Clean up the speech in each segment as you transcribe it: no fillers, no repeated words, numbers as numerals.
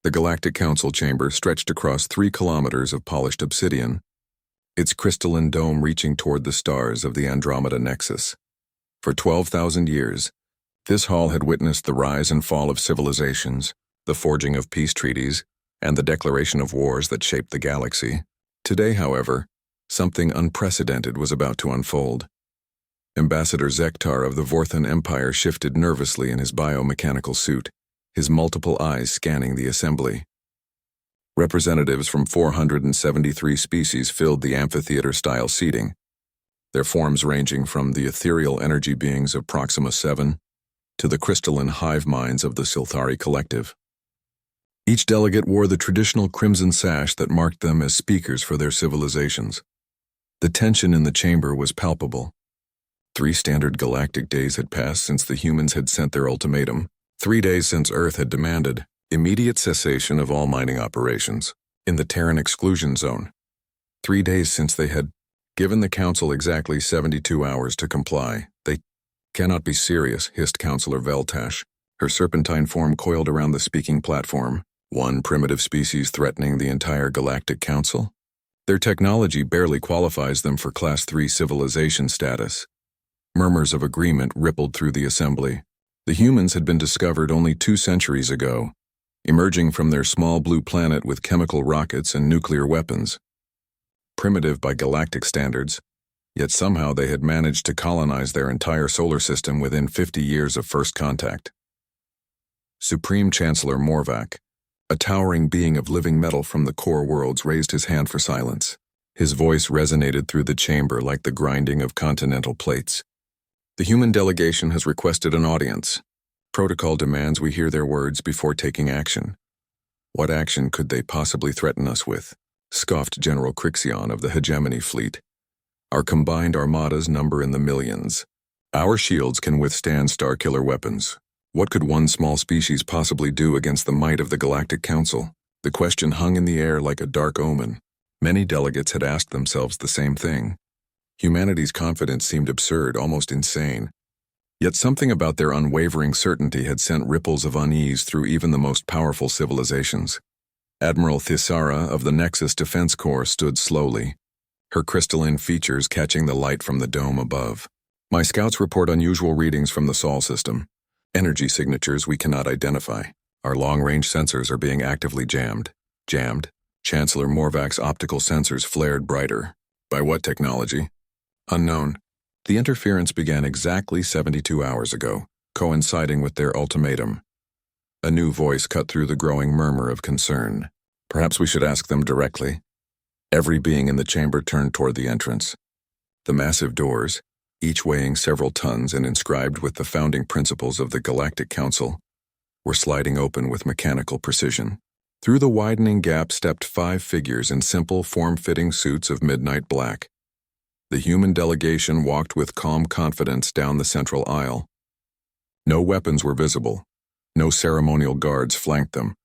The Galactic Council chamber stretched across 3 kilometers of polished obsidian, its crystalline dome reaching toward the stars of the Andromeda Nexus. For 12,000 years, this hall had witnessed the rise and fall of civilizations, the forging of peace treaties, and the declaration of wars that shaped the galaxy. Today, however, something unprecedented was about to unfold. Ambassador Zektar of the Vorthan Empire shifted nervously in his biomechanical suit, his multiple eyes scanning the assembly. Representatives from 473 species filled the amphitheater-style seating, their forms ranging from the ethereal energy beings of Proxima 7 to the crystalline hive minds of the Silthari Collective. Each delegate wore the traditional crimson sash that marked them as speakers for their civilizations. The tension in the chamber was palpable. 3 standard galactic days had passed since the humans had sent their ultimatum, 3 days since Earth had demanded immediate cessation of all mining operations in the Terran exclusion zone, 3 days since they had given the Council exactly 72 hours to comply. They cannot be serious, hissed Councillor Veltash, her serpentine form coiled around the speaking platform. One primitive species threatening the entire Galactic Council? Their technology barely qualifies them for Class 3 civilization status. Murmurs of agreement rippled through the assembly. The humans had been discovered only 2 centuries ago, emerging from their small blue planet with chemical rockets and nuclear weapons. Primitive by galactic standards, yet somehow they had managed to colonize their entire solar system within 50 years of first contact. Supreme Chancellor Morvac, a towering being of living metal from the core worlds, raised his hand for silence. His voice resonated through the chamber like the grinding of continental plates. The human delegation has requested an audience. Protocol demands we hear their words before taking action. What action could they possibly threaten us with? Scoffed General Crixion of the Hegemony Fleet. Our combined armadas number in the millions. Our shields can withstand Starkiller weapons. What could one small species possibly do against the might of the Galactic Council? The question hung in the air like a dark omen. Many delegates had asked themselves the same thing. Humanity's confidence seemed absurd, almost insane. Yet something about their unwavering certainty had sent ripples of unease through even the most powerful civilizations. Admiral Thisara of the Nexus Defense Corps stood slowly, her crystalline features catching the light from the dome above. My scouts report unusual readings from the Sol system. Energy signatures we cannot identify. Our long-range sensors are being actively jammed. Jammed? Chancellor Morvac's optical sensors flared brighter. By what technology? Unknown. The interference began exactly 72 hours ago, coinciding with their ultimatum. A new voice cut through the growing murmur of concern. Perhaps we should ask them directly. Every being in the chamber turned toward the entrance. The massive doors, each weighing several tons and inscribed with the founding principles of the Galactic Council, were sliding open with mechanical precision. Through the widening gap stepped 5 figures in simple, form-fitting suits of midnight black. The human delegation walked with calm confidence down the central aisle. No weapons were visible. No ceremonial guards flanked them.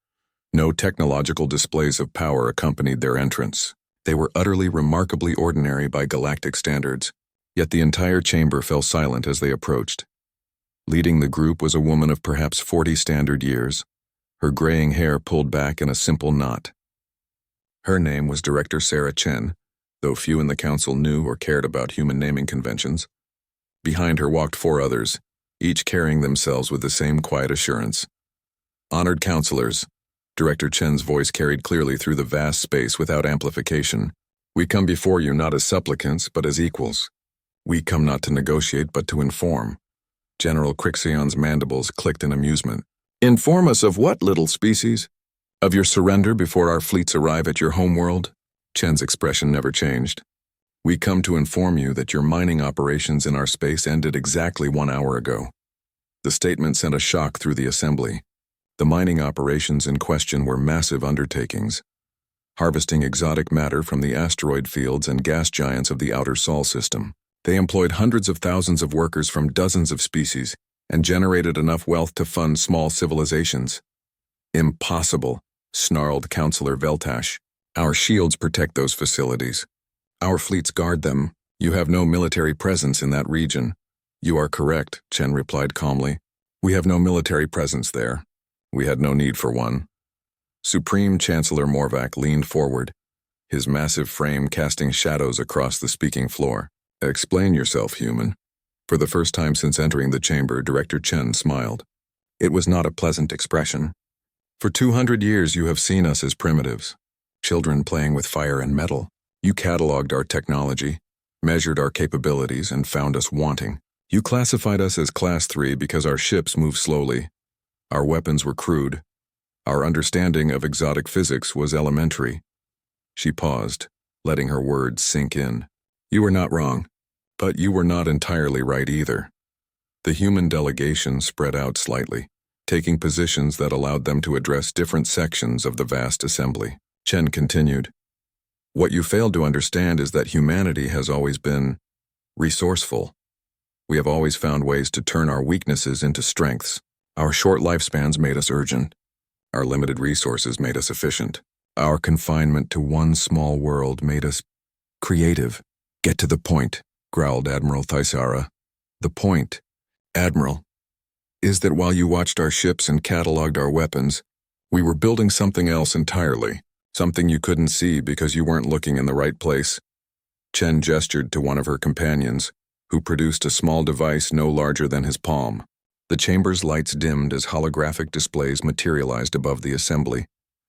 No technological displays of power accompanied their entrance. They were utterly remarkably ordinary by galactic standards, yet the entire chamber fell silent as they approached. Leading the group was a woman of perhaps 40 standard years, her graying hair pulled back in a simple knot. Her name was Director Sarah Chen, though few in the council knew or cared about human naming conventions. Behind her walked 4 others, each carrying themselves with the same quiet assurance. Honored counselors, Director Chen's voice carried clearly through the vast space without amplification. We come before you not as supplicants, but as equals. We come not to negotiate, but to inform. General Crixion's mandibles clicked in amusement. Inform us of what, little species? Of your surrender before our fleets arrive at your homeworld? Chen's expression never changed. We come to inform you that your mining operations in our space ended exactly 1 hour ago. The statement sent a shock through the assembly. The mining operations in question were massive undertakings, harvesting exotic matter from the asteroid fields and gas giants of the outer Sol system. They employed hundreds of thousands of workers from dozens of species and generated enough wealth to fund small civilizations. Impossible, snarled Councillor Veltash. Our shields protect those facilities. Our fleets guard them. You have no military presence in that region. You are correct, Chen replied calmly. We have no military presence there. We had no need for one. Supreme Chancellor Morvac leaned forward, his massive frame casting shadows across the speaking floor. Explain yourself, human. For the first time since entering the chamber, Director Chen smiled. It was not a pleasant expression. For 200 years you have seen us as primitives, children playing with fire and metal. You catalogued our technology, measured our capabilities, and found us wanting. You classified us as Class 3 because our ships moved slowly, our weapons were crude, our understanding of exotic physics was elementary. She paused, letting her words sink in. You were not wrong, but you were not entirely right either. The human delegation spread out slightly, taking positions that allowed them to address different sections of the vast assembly. Chen continued. What you failed to understand is that humanity has always been resourceful. We have always found ways to turn our weaknesses into strengths. Our short lifespans made us urgent. Our limited resources made us efficient. Our confinement to one small world made us creative. Get to the point, growled Admiral Thisara. The point, Admiral, is that while you watched our ships and catalogued our weapons, we were building something else entirely, something you couldn't see because you weren't looking in the right place. Chen gestured to one of her companions, who produced a small device no larger than his palm. The chamber's lights dimmed as holographic displays materialized above the assembly,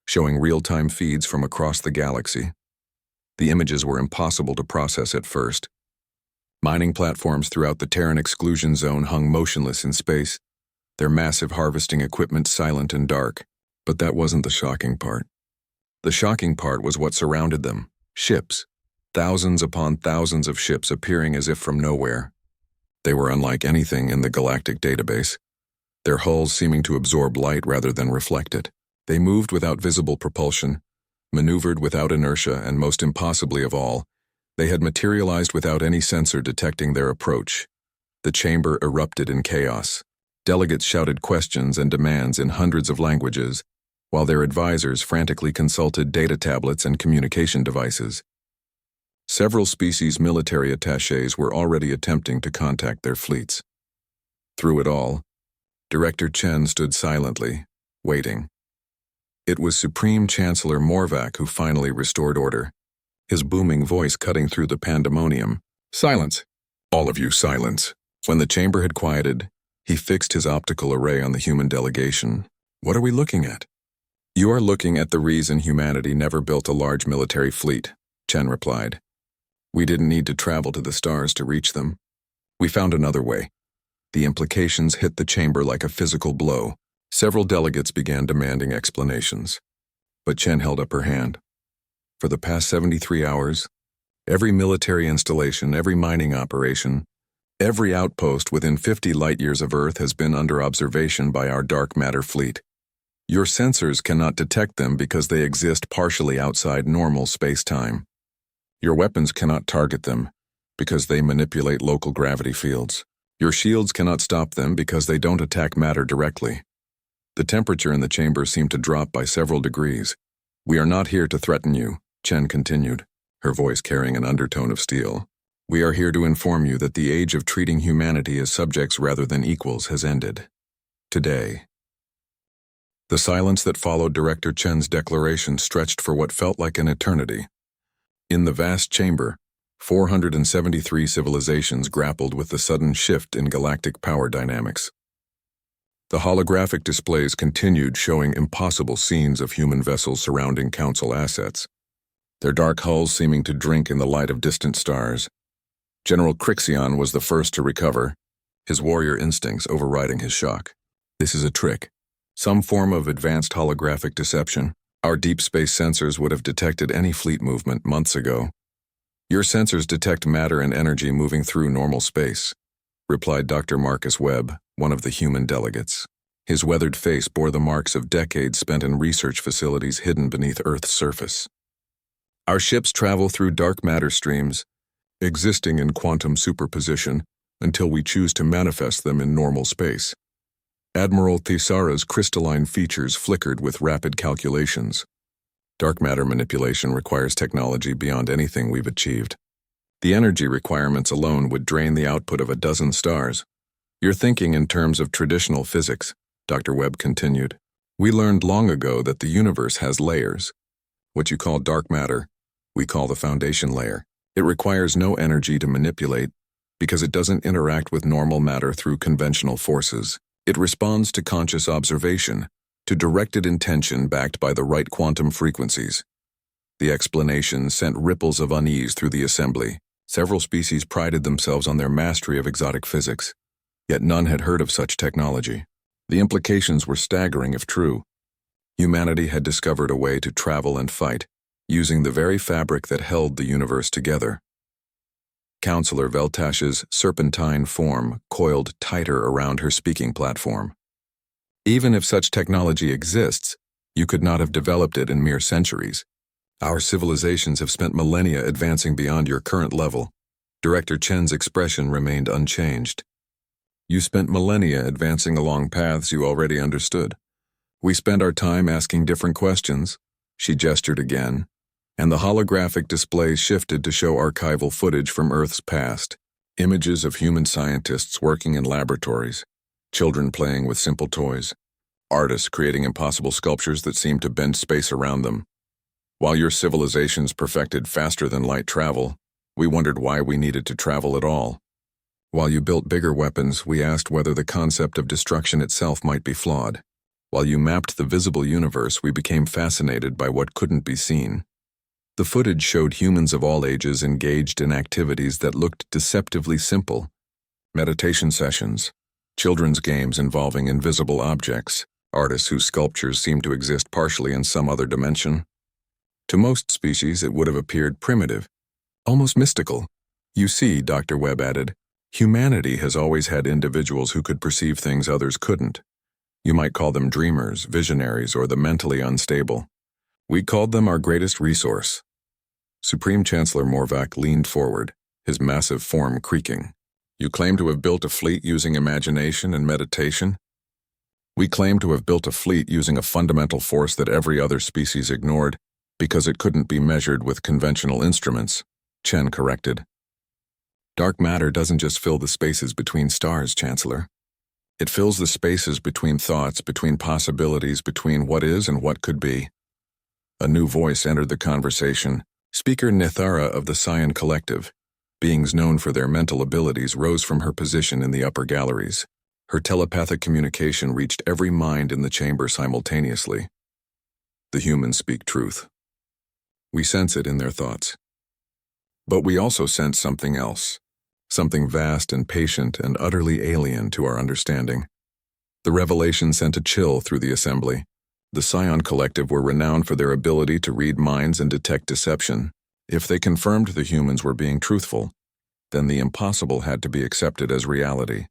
showing real-time feeds from across the galaxy. The images were impossible to process at first. Mining platforms throughout the Terran exclusion zone hung motionless in space, their massive harvesting equipment silent and dark. But that wasn't the shocking part. The shocking part was what surrounded them. Ships. Thousands upon thousands of ships appearing as if from nowhere. They were unlike anything in the Galactic database, their hulls seeming to absorb light rather than reflect it. They moved without visible propulsion, maneuvered without inertia, and most impossibly of all, they had materialized without any sensor detecting their approach. The chamber erupted in chaos. Delegates shouted questions and demands in hundreds of languages, while their advisors frantically consulted data tablets and communication devices. Several species military attachés were already attempting to contact their fleets. Through it all, Director Chen stood silently, waiting. It was Supreme Chancellor Morvac who finally restored order, his booming voice cutting through the pandemonium. Silence! All of you, silence! When the chamber had quieted, he fixed his optical array on the human delegation. What are we looking at? You are looking at the reason humanity never built a large military fleet, Chen replied. We didn't need to travel to the stars to reach them. We found another way. The implications hit the chamber like a physical blow. Several delegates began demanding explanations. But Chen held up her hand. For the past 73 hours, every military installation, every mining operation, every outpost within 50 light-years of Earth has been under observation by our dark matter fleet. Your sensors cannot detect them because they exist partially outside normal space-time. Your weapons cannot target them because they manipulate local gravity fields. Your shields cannot stop them because they don't attack matter directly. The temperature in the chamber seemed to drop by several degrees. We are not here to threaten you, Chen continued, her voice carrying an undertone of steel. We are here to inform you that the age of treating humanity as subjects rather than equals has ended. Today. The silence that followed Director Chen's declaration stretched for what felt like an eternity. In the vast chamber, 473 civilizations grappled with the sudden shift in galactic power dynamics. The holographic displays continued showing impossible scenes of human vessels surrounding Council assets, their dark hulls seeming to drink in the light of distant stars. General Crixion was the first to recover, his warrior instincts overriding his shock. This is a trick, some form of advanced holographic deception. Our deep space sensors would have detected any fleet movement months ago. Your sensors detect matter and energy moving through normal space, replied Dr. Marcus Webb, one of the human delegates. His weathered face bore the marks of decades spent in research facilities hidden beneath Earth's surface. Our ships travel through dark matter streams, existing in quantum superposition until we choose to manifest them in normal space. Admiral Thisara's crystalline features flickered with rapid calculations. Dark matter manipulation requires technology beyond anything we've achieved. The energy requirements alone would drain the output of a dozen stars. You're thinking in terms of traditional physics, Dr. Webb continued. We learned long ago that the universe has layers. What you call dark matter, we call the foundation layer. It requires no energy to manipulate because it doesn't interact with normal matter through conventional forces. It responds to conscious observation, to directed intention backed by the right quantum frequencies. The explanation sent ripples of unease through the assembly. Several species prided themselves on their mastery of exotic physics, yet none had heard of such technology. The implications were staggering if true. Humanity had discovered a way to travel and fight, using the very fabric that held the universe together. Counselor Veltash's serpentine form coiled tighter around her speaking platform. Even if such technology exists, you could not have developed it in mere centuries. Our civilizations have spent millennia advancing beyond your current level. Director Chen's expression remained unchanged. You spent millennia advancing along paths you already understood. We spent our time asking different questions. She gestured again, and the holographic display shifted to show archival footage from Earth's past. Images of human scientists working in laboratories, children playing with simple toys, artists creating impossible sculptures that seemed to bend space around them. While your civilizations perfected faster-than-light travel, we wondered why we needed to travel at all. While you built bigger weapons, we asked whether the concept of destruction itself might be flawed. While you mapped the visible universe, we became fascinated by what couldn't be seen. The footage showed humans of all ages engaged in activities that looked deceptively simple. Meditation sessions, children's games involving invisible objects, artists whose sculptures seemed to exist partially in some other dimension. To most species, it would have appeared primitive, almost mystical. You see, Dr. Webb added, humanity has always had individuals who could perceive things others couldn't. You might call them dreamers, visionaries, or the mentally unstable. We called them our greatest resource. Supreme Chancellor Morvac leaned forward, his massive form creaking. You claim to have built a fleet using imagination and meditation? We claim to have built a fleet using a fundamental force that every other species ignored, because it couldn't be measured with conventional instruments, Chen corrected. Dark matter doesn't just fill the spaces between stars, Chancellor. It fills the spaces between thoughts, between possibilities, between what is and what could be. A new voice entered the conversation. Speaker Nithara of the Scion Collective, beings known for their mental abilities, rose from her position in the upper galleries. Her telepathic communication reached every mind in the chamber simultaneously. The humans speak truth. We sense it in their thoughts. But we also sense something else, something vast and patient and utterly alien to our understanding. The revelation sent a chill through the assembly. The Scion Collective were renowned for their ability to read minds and detect deception. If they confirmed the humans were being truthful, then the impossible had to be accepted as reality.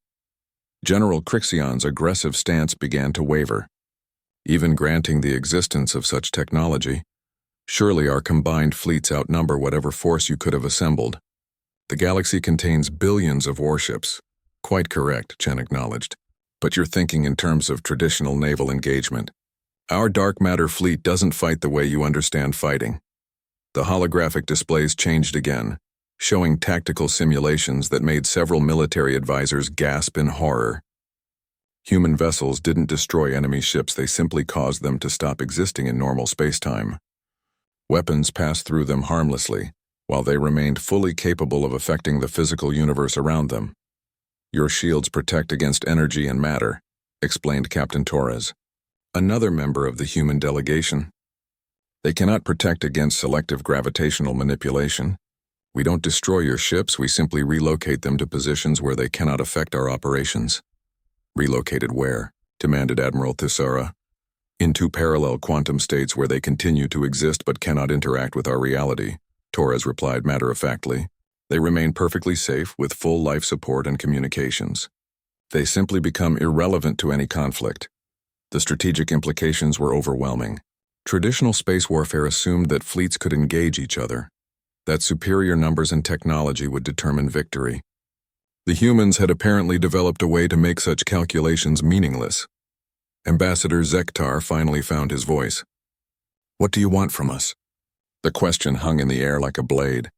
General Crixion's aggressive stance began to waver. Even granting the existence of such technology, surely our combined fleets outnumber whatever force you could have assembled. The galaxy contains billions of warships. Quite correct, Chen acknowledged. But you're thinking in terms of traditional naval engagement. Our dark matter fleet doesn't fight the way you understand fighting. The holographic displays changed again, showing tactical simulations that made several military advisors gasp in horror. Human vessels didn't destroy enemy ships, they simply caused them to stop existing in normal spacetime. Weapons passed through them harmlessly, while they remained fully capable of affecting the physical universe around them. Your shields protect against energy and matter, explained Captain Torres, another member of the human delegation. They cannot protect against selective gravitational manipulation. We don't destroy your ships, we simply relocate them to positions where they cannot affect our operations. Relocated where? Demanded Admiral Thisara. In two parallel quantum states where they continue to exist but cannot interact with our reality, Torres replied matter-of-factly. They remain perfectly safe with full life support and communications. They simply become irrelevant to any conflict. The strategic implications were overwhelming. Traditional space warfare assumed that fleets could engage each other, that superior numbers and technology would determine victory. The humans had apparently developed a way to make such calculations meaningless. Ambassador Zektar finally found his voice. What do you want from us? The question hung in the air like a blade.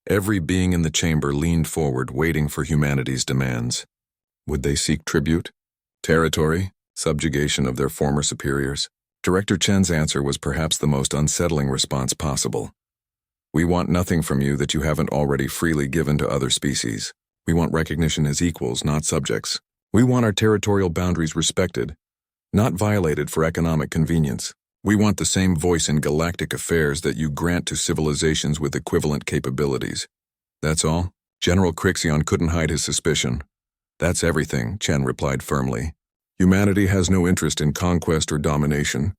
Every being in the chamber leaned forward, waiting for humanity's demands. Would they seek tribute? Territory? Subjugation of their former superiors? Director Chen's answer was perhaps the most unsettling response possible. We want nothing from you that you haven't already freely given to other species. We want recognition as equals, not subjects. We want our territorial boundaries respected, not violated for economic convenience. We want the same voice in galactic affairs that you grant to civilizations with equivalent capabilities. That's all? General Crixion couldn't hide his suspicion. That's everything, Chen replied firmly. Humanity has no interest in conquest or domination.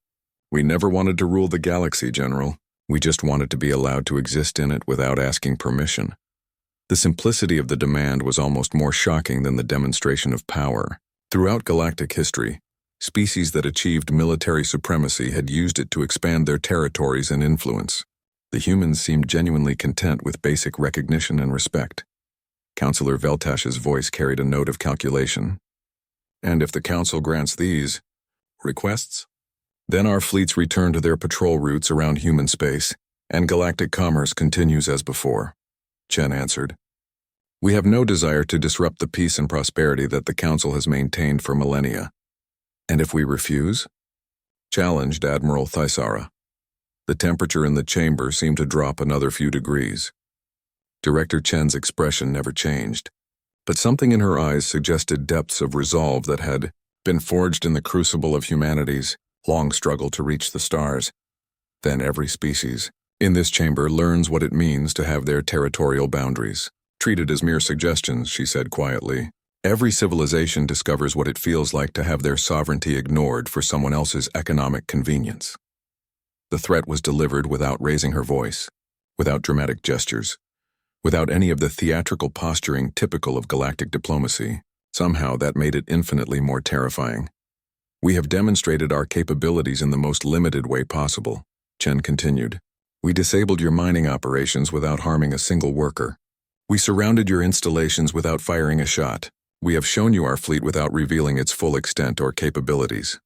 We never wanted to rule the galaxy, General. We just wanted to be allowed to exist in it without asking permission. The simplicity of the demand was almost more shocking than the demonstration of power. Throughout galactic history, species that achieved military supremacy had used it to expand their territories and influence. The humans seemed genuinely content with basic recognition and respect. Councillor Veltash's voice carried a note of calculation. And if the Council grants these requests, then our fleets return to their patrol routes around human space, and galactic commerce continues as before, Chen answered. We have no desire to disrupt the peace and prosperity that the Council has maintained for millennia. And if we refuse? Challenged Admiral Thisara. The temperature in the chamber seemed to drop another few degrees. Director Chen's expression never changed, but something in her eyes suggested depths of resolve that had been forged in the crucible of humanity's long struggle to reach the stars. Then every species in this chamber learns what it means to have their territorial boundaries treated as mere suggestions, she said quietly. Every civilization discovers what it feels like to have their sovereignty ignored for someone else's economic convenience. The threat was delivered without raising her voice, without dramatic gestures, without any of the theatrical posturing typical of galactic diplomacy. Somehow that made it infinitely more terrifying. We have demonstrated our capabilities in the most limited way possible, Chen continued. We disabled your mining operations without harming a single worker. We surrounded your installations without firing a shot. We have shown you our fleet without revealing its full extent or capabilities.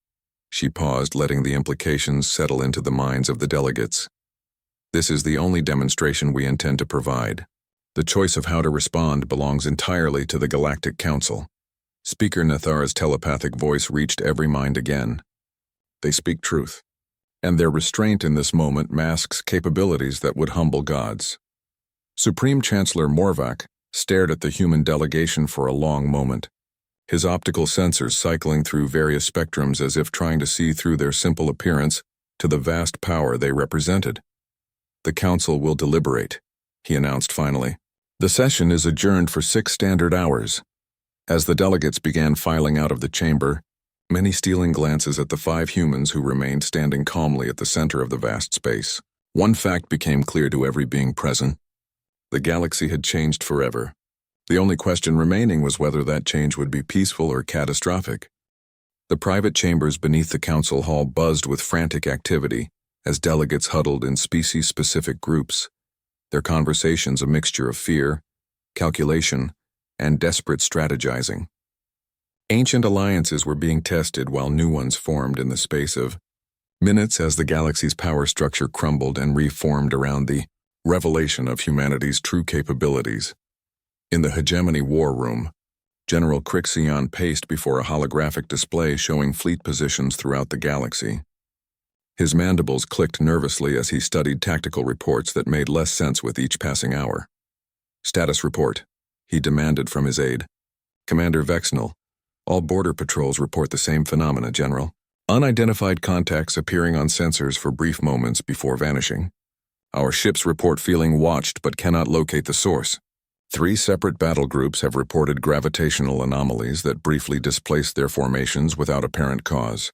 She paused, letting the implications settle into the minds of the delegates. This is the only demonstration we intend to provide. The choice of how to respond belongs entirely to the Galactic Council. Speaker Nathara's telepathic voice reached every mind again. They speak truth, and their restraint in this moment masks capabilities that would humble gods. Supreme Chancellor Morvac stared at the human delegation for a long moment, his optical sensors cycling through various spectrums as if trying to see through their simple appearance to the vast power they represented. The Council will deliberate, he announced finally. The session is adjourned for 6 standard hours. As the delegates began filing out of the chamber, many stealing glances at the 5 humans who remained standing calmly at the center of the vast space. One fact became clear to every being present. The galaxy had changed forever. The only question remaining was whether that change would be peaceful or catastrophic. The private chambers beneath the council hall buzzed with frantic activity as delegates huddled in species-specific groups, their conversations a mixture of fear, calculation, and desperate strategizing. Ancient alliances were being tested while new ones formed in the space of minutes as the galaxy's power structure crumbled and reformed around the revelation of humanity's true capabilities. In the hegemony war room, General Crixion paced before a holographic display showing fleet positions throughout the galaxy. His mandibles clicked nervously as he studied tactical reports that made less sense with each passing hour. Status report, he demanded from his aide. Commander Vexnell, all border patrols report the same phenomena, General. Unidentified contacts appearing on sensors for brief moments before vanishing. Our ships report feeling watched but cannot locate the source. 3 separate battle groups have reported gravitational anomalies that briefly displaced their formations without apparent cause.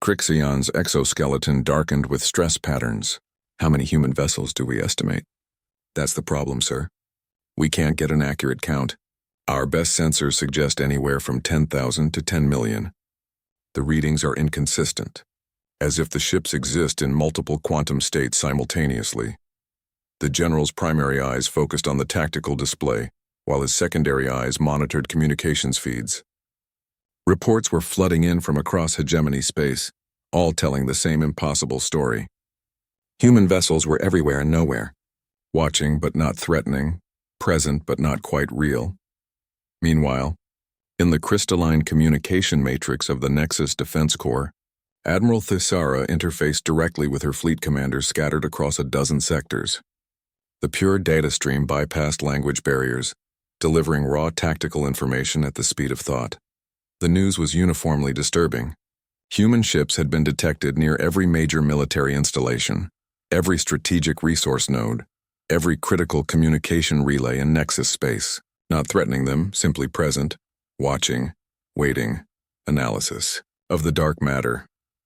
Crixion's exoskeleton darkened with stress patterns. How many human vessels do we estimate? That's the problem, sir. We can't get an accurate count. Our best sensors suggest anywhere from 10,000 to 10 million. The readings are inconsistent, as if the ships exist in multiple quantum states simultaneously. The general's primary eyes focused on the tactical display, while his secondary eyes monitored communications feeds. Reports were flooding in from across hegemony space, all telling the same impossible story. Human vessels were everywhere and nowhere, watching but not threatening, present but not quite real. Meanwhile, in the crystalline communication matrix of the Nexus Defense Corps, Admiral Thisara interfaced directly with her fleet commanders scattered across a dozen sectors. The pure data stream bypassed language barriers, delivering raw tactical information at the speed of thought. The news was uniformly disturbing. Human ships had been detected near every major military installation, every strategic resource node, every critical communication relay and nexus space, not threatening them, simply present, watching, waiting. Analysis of the dark matter.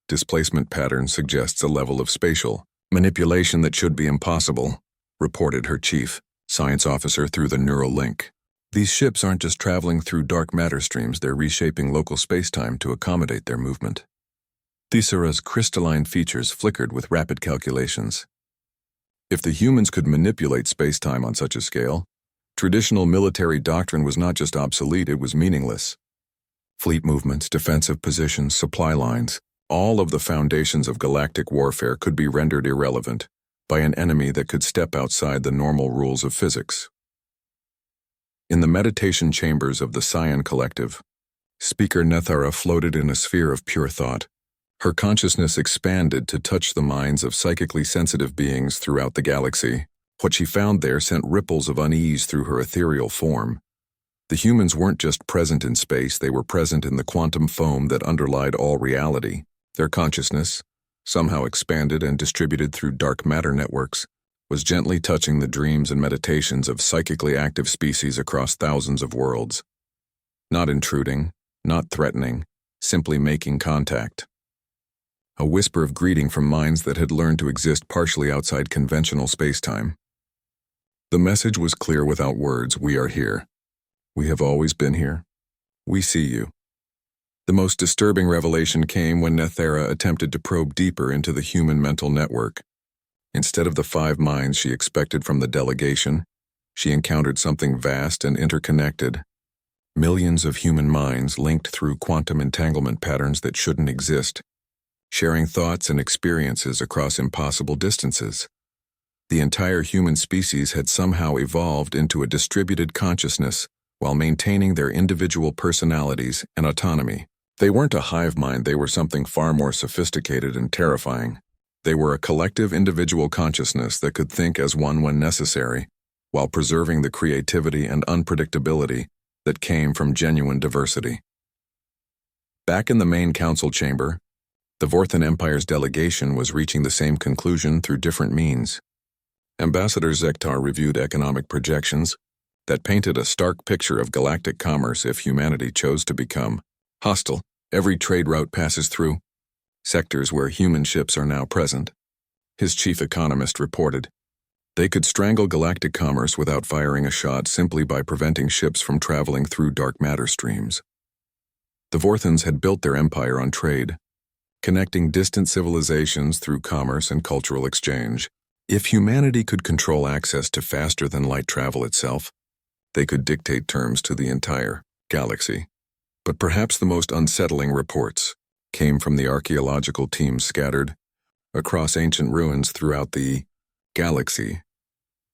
Displacement pattern suggests a level of spatial manipulation that should be impossible, reported her chief science officer through the neural link. These ships aren't just traveling through dark matter streams, they're reshaping local spacetime to accommodate their movement. Thisara's crystalline features flickered with rapid calculations. If the humans could manipulate spacetime on such a scale, traditional military doctrine was not just obsolete, it was meaningless. Fleet movements, defensive positions, supply lines, all of the foundations of galactic warfare could be rendered irrelevant by an enemy that could step outside the normal rules of physics. In the meditation chambers of the Scion Collective, Speaker Nethara floated in a sphere of pure thought. Her consciousness expanded to touch the minds of psychically sensitive beings throughout the galaxy. What she found there sent ripples of unease through her ethereal form. The humans weren't just present in space, they were present in the quantum foam that underlied all reality. Their consciousness, somehow expanded and distributed through dark matter networks, was gently touching the dreams and meditations of psychically active species across thousands of worlds. Not intruding, not threatening, simply making contact. A whisper of greeting from minds that had learned to exist partially outside conventional spacetime. The message was clear without words: we are here. We have always been here. We see you. The most disturbing revelation came when Nethara attempted to probe deeper into the human mental network. Instead of the 5 minds she expected from the delegation, she encountered something vast and interconnected. Millions of human minds linked through quantum entanglement patterns that shouldn't exist, sharing thoughts and experiences across impossible distances. The entire human species had somehow evolved into a distributed consciousness while maintaining their individual personalities and autonomy. They weren't a hive mind, they were something far more sophisticated and terrifying. They were a collective individual consciousness that could think as one when necessary, while preserving the creativity and unpredictability that came from genuine diversity. Back in the main council chamber, the Vorthan Empire's delegation was reaching the same conclusion through different means. Ambassador Zektar reviewed economic projections that painted a stark picture of galactic commerce if humanity chose to become hostile. Every trade route passes through sectors where human ships are now present. His chief economist reported they could strangle galactic commerce without firing a shot simply by preventing ships from traveling through dark matter streams. The Vorthans had built their empire on trade, connecting distant civilizations through commerce and cultural exchange. If humanity could control access to faster-than-light travel itself, they could dictate terms to the entire galaxy. But perhaps the most unsettling reports came from the archaeological teams scattered across ancient ruins throughout the galaxy.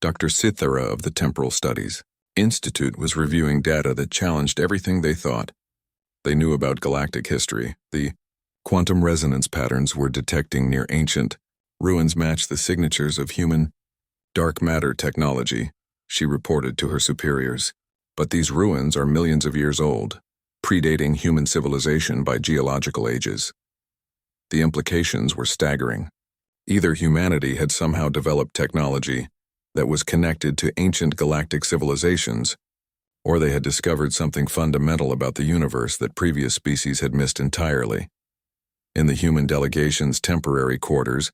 Dr. Sithara of the Temporal Studies Institute was reviewing data that challenged everything they thought they knew about galactic history. The quantum resonance patterns we're detecting near ancient ruins match the signatures of human dark matter technology, she reported to her superiors. But these ruins are millions of years old, predating human civilization by geological ages. The implications were staggering. Either humanity had somehow developed technology that was connected to ancient galactic civilizations, or they had discovered something fundamental about the universe that previous species had missed entirely. In the human delegation's temporary quarters,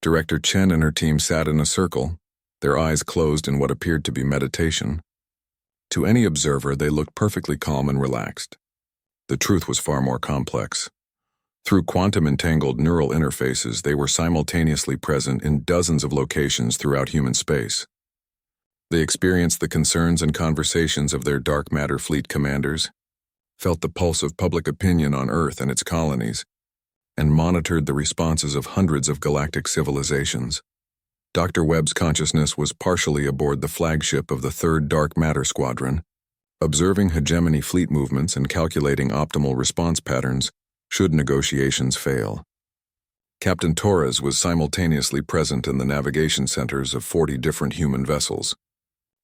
Director Chen and her team sat in a circle, their eyes closed in what appeared to be meditation. To any observer, they looked perfectly calm and relaxed. The truth was far more complex. Through quantum-entangled neural interfaces, they were simultaneously present in dozens of locations throughout human space. They experienced the concerns and conversations of their dark matter fleet commanders, felt the pulse of public opinion on Earth and its colonies, and monitored the responses of hundreds of galactic civilizations. Dr. Webb's consciousness was partially aboard the flagship of the 3rd Dark Matter Squadron, observing hegemony fleet movements and calculating optimal response patterns should negotiations fail. Captain Torres was simultaneously present in the navigation centers of 40 different human vessels,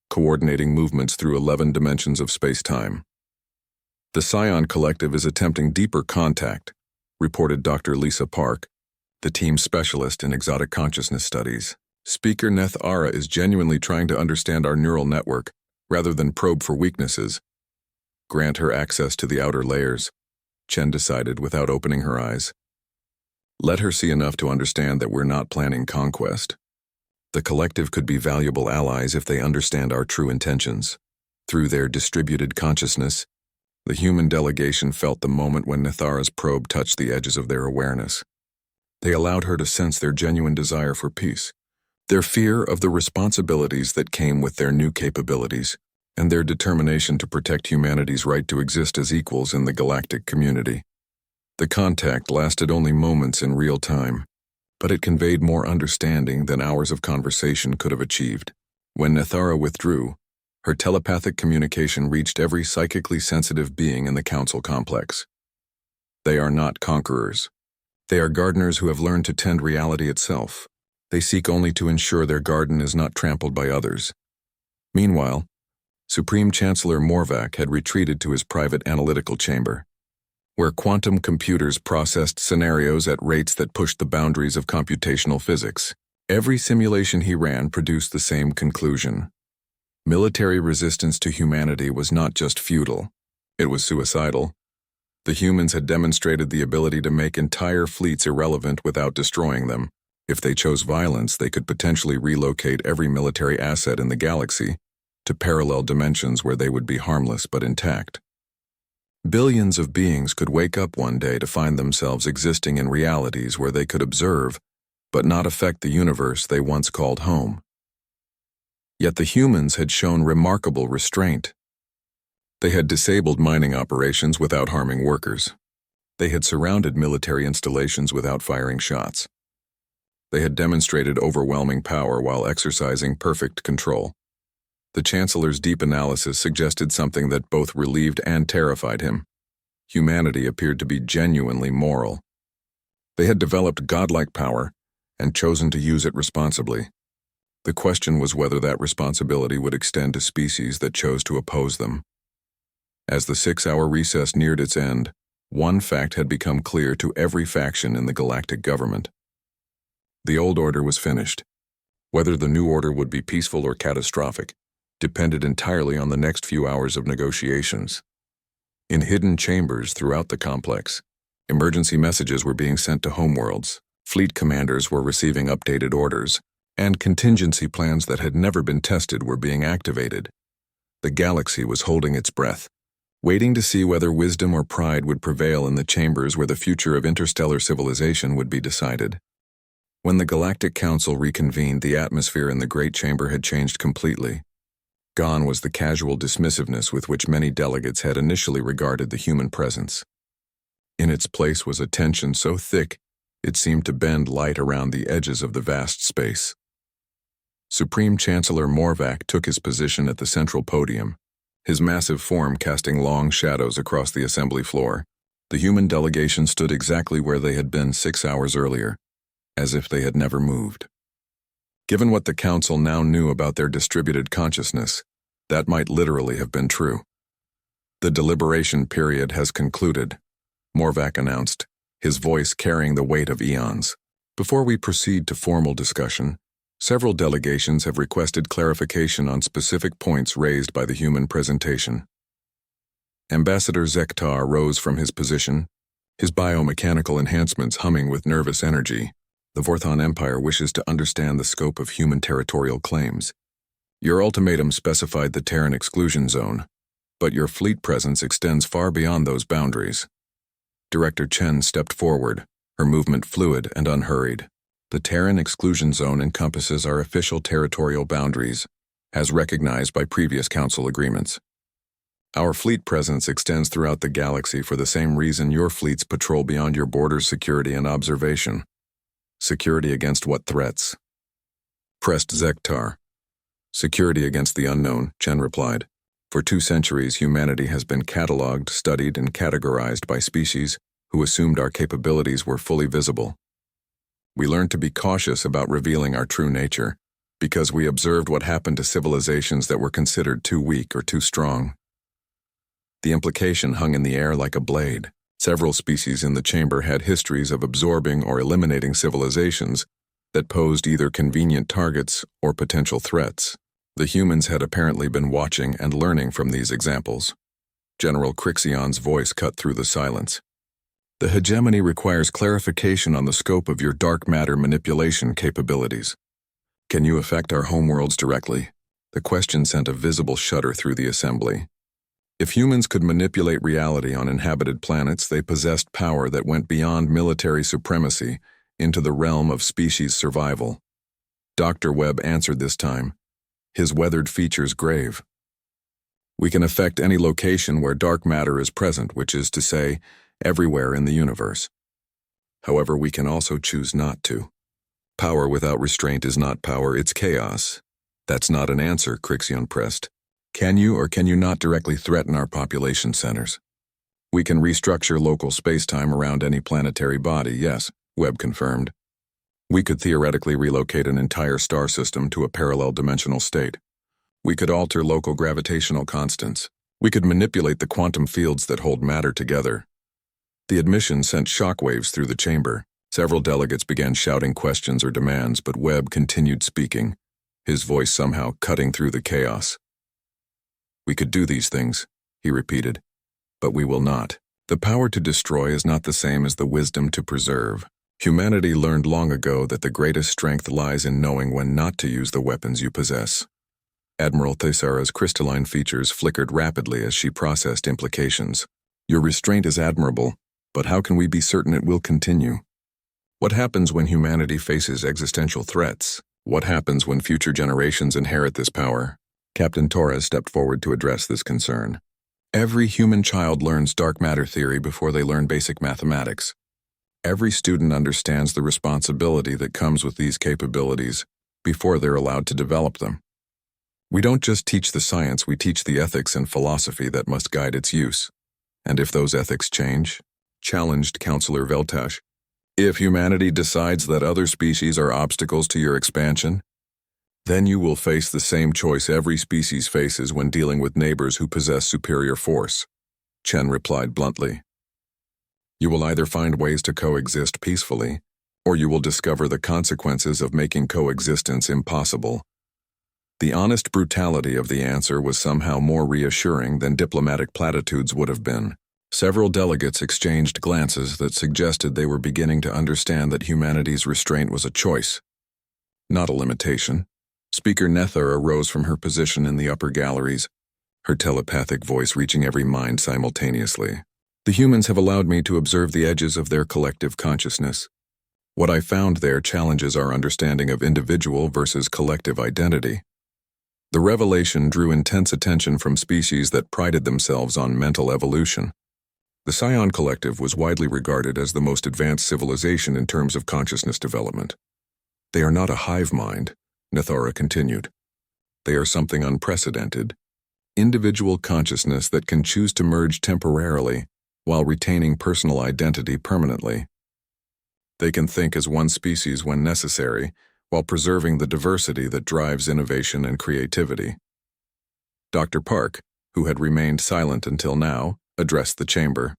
coordinating movements through 11 dimensions of space-time. The Scion Collective is attempting deeper contact, reported Dr. Lisa Park, the team specialist in exotic consciousness studies. Speaker Neth Ara is genuinely trying to understand our neural network, rather than probe for weaknesses. Grant her access to the outer layers, Chen decided without opening her eyes. Let her see enough to understand that we're not planning conquest. The collective could be valuable allies if they understand our true intentions. Through their distributed consciousness, the human delegation felt the moment when Nethara's probe touched the edges of their awareness. They allowed her to sense their genuine desire for peace, their fear of the responsibilities that came with their new capabilities, and their determination to protect humanity's right to exist as equals in the galactic community. The contact lasted only moments in real time, but it conveyed more understanding than hours of conversation could have achieved. When Nethara withdrew, her telepathic communication reached every psychically sensitive being in the council complex. They are not conquerors. They are gardeners who have learned to tend reality itself. They seek only to ensure their garden is not trampled by others. Meanwhile, Supreme Chancellor Morvac had retreated to his private analytical chamber, where quantum computers processed scenarios at rates that pushed the boundaries of computational physics. Every simulation he ran produced the same conclusion. Military resistance to humanity was not just futile, it was suicidal. The humans had demonstrated the ability to make entire fleets irrelevant without destroying them. If they chose violence, they could potentially relocate every military asset in the galaxy to parallel dimensions where they would be harmless but intact. Billions of beings could wake up one day to find themselves existing in realities where they could observe, but not affect the universe they once called home. Yet the humans had shown remarkable restraint. They had disabled mining operations without harming workers. They had surrounded military installations without firing shots. They had demonstrated overwhelming power while exercising perfect control. The Chancellor's deep analysis suggested something that both relieved and terrified him. Humanity appeared to be genuinely moral. They had developed godlike power and chosen to use it responsibly. The question was whether that responsibility would extend to species that chose to oppose them. As the 6-hour recess neared its end, one fact had become clear to every faction in the galactic government. The old order was finished. Whether the new order would be peaceful or catastrophic depended entirely on the next few hours of negotiations. In hidden chambers throughout the complex, emergency messages were being sent to homeworlds, fleet commanders were receiving updated orders, and contingency plans that had never been tested were being activated. The galaxy was holding its breath, waiting to see whether wisdom or pride would prevail in the chambers where the future of interstellar civilization would be decided. When the Galactic Council reconvened, the atmosphere in the Great Chamber had changed completely. Gone was the casual dismissiveness with which many delegates had initially regarded the human presence. In its place was a tension so thick it seemed to bend light around the edges of the vast space. Supreme Chancellor Morvac took his position at the central podium, his massive form casting long shadows across the assembly floor. The human delegation stood exactly where they had been 6 hours earlier, as if they had never moved. Given what the Council now knew about their distributed consciousness, that might literally have been true. The deliberation period has concluded, Morvac announced, his voice carrying the weight of eons. Before we proceed to formal discussion, several delegations have requested clarification on specific points raised by the human presentation. Ambassador Zektar rose from his position, his biomechanical enhancements humming with nervous energy. The Vorthon Empire wishes to understand the scope of human territorial claims. Your ultimatum specified the Terran exclusion zone, but your fleet presence extends far beyond those boundaries. Director Chen stepped forward, her movement fluid and unhurried. The Terran exclusion zone encompasses our official territorial boundaries, as recognized by previous Council agreements. Our fleet presence extends throughout the galaxy for the same reason your fleets patrol beyond your borders: security and observation. Security against what threats? Pressed Zektar. Security against the unknown, Chen replied. For 2 centuries, humanity has been catalogued, studied, and categorized by species who assumed our capabilities were fully visible. We learned to be cautious about revealing our true nature, because we observed what happened to civilizations that were considered too weak or too strong. The implication hung in the air like a blade. Several species in the chamber had histories of absorbing or eliminating civilizations that posed either convenient targets or potential threats. The humans had apparently been watching and learning from these examples. General Crixion's voice cut through the silence. The hegemony requires clarification on the scope of your dark matter manipulation capabilities. Can you affect our homeworlds directly? The question sent a visible shudder through the assembly. If humans could manipulate reality on inhabited planets, they possessed power that went beyond military supremacy into the realm of species survival. Dr. Webb answered this time, his weathered features grave. We can affect any location where dark matter is present, which is to say, everywhere in the universe. However, we can also choose not to. Power without restraint is not power, it's chaos. That's not an answer, Crixion pressed. Can you or can you not directly threaten our population centers? We can restructure local spacetime around any planetary body, yes, Webb confirmed. We could theoretically relocate an entire star system to a parallel dimensional state. We could alter local gravitational constants. We could manipulate the quantum fields that hold matter together. The admission sent shockwaves through the chamber. Several delegates began shouting questions or demands, but Webb continued speaking, his voice somehow cutting through the chaos. We could do these things, he repeated, but we will not. The power to destroy is not the same as the wisdom to preserve. Humanity learned long ago that the greatest strength lies in knowing when not to use the weapons you possess. Admiral Thesara's crystalline features flickered rapidly as she processed implications. Your restraint is admirable, but how can we be certain it will continue? What happens when humanity faces existential threats? What happens when future generations inherit this power? Captain Torres stepped forward to address this concern. Every human child learns dark matter theory before they learn basic mathematics. Every student understands the responsibility that comes with these capabilities before they're allowed to develop them. We don't just teach the science, we teach the ethics and philosophy that must guide its use. And if those ethics change, challenged Counselor Veltash, if humanity decides that other species are obstacles to your expansion, then you will face the same choice every species faces when dealing with neighbors who possess superior force, Chen replied bluntly. You will either find ways to coexist peacefully, or you will discover the consequences of making coexistence impossible. The honest brutality of the answer was somehow more reassuring than diplomatic platitudes would have been. Several delegates exchanged glances that suggested they were beginning to understand that humanity's restraint was a choice, not a limitation. Speaker Nethar arose from her position in the upper galleries, her telepathic voice reaching every mind simultaneously. The humans have allowed me to observe the edges of their collective consciousness. What I found there challenges our understanding of individual versus collective identity. The revelation drew intense attention from species that prided themselves on mental evolution. The Scion Collective was widely regarded as the most advanced civilization in terms of consciousness development. They are not a hive mind, Nethara continued. They are something unprecedented. Individual consciousness that can choose to merge temporarily while retaining personal identity permanently. They can think as one species when necessary, while preserving the diversity that drives innovation and creativity. Dr. Park, who had remained silent until now, addressed the chamber.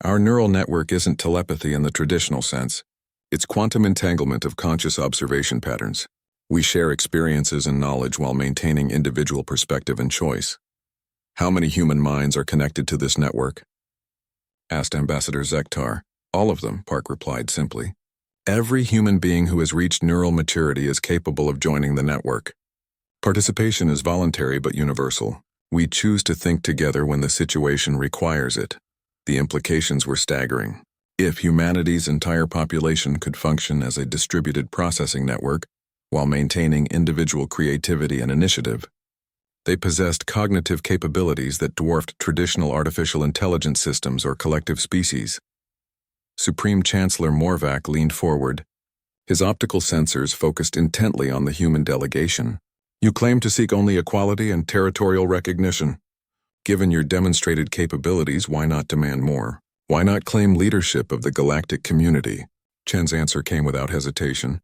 Our neural network isn't telepathy in the traditional sense. It's quantum entanglement of conscious observation patterns. We share experiences and knowledge while maintaining individual perspective and choice. How many human minds are connected to this network? Asked Ambassador Zektar. All of them, Park replied simply. Every human being who has reached neural maturity is capable of joining the network. Participation is voluntary but universal. We choose to think together when the situation requires it. The implications were staggering. If humanity's entire population could function as a distributed processing network while maintaining individual creativity and initiative, they possessed cognitive capabilities that dwarfed traditional artificial intelligence systems or collective species. Supreme Chancellor Morvac leaned forward. His optical sensors focused intently on the human delegation. You claim to seek only equality and territorial recognition. Given your demonstrated capabilities, why not demand more? Why not claim leadership of the galactic community? Chen's answer came without hesitation.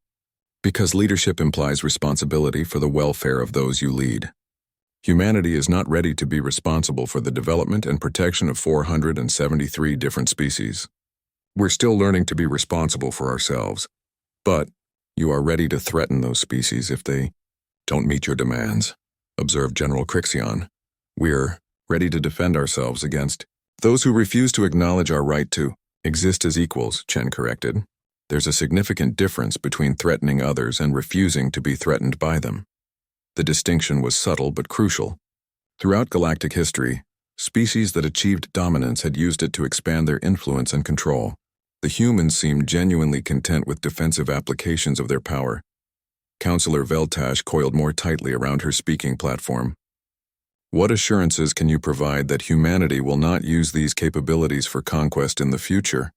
Because leadership implies responsibility for the welfare of those you lead. Humanity is not ready to be responsible for the development and protection of 473 different species. We're still learning to be responsible for ourselves, but you are ready to threaten those species if they don't meet your demands, observed General Crixion. We're ready to defend ourselves against those who refuse to acknowledge our right to exist as equals, Chen corrected. There's a significant difference between threatening others and refusing to be threatened by them. The distinction was subtle but crucial. Throughout galactic history, species that achieved dominance had used it to expand their influence and control. The humans seemed genuinely content with defensive applications of their power. Counselor Veltash coiled more tightly around her speaking platform. What assurances can you provide that humanity will not use these capabilities for conquest in the future?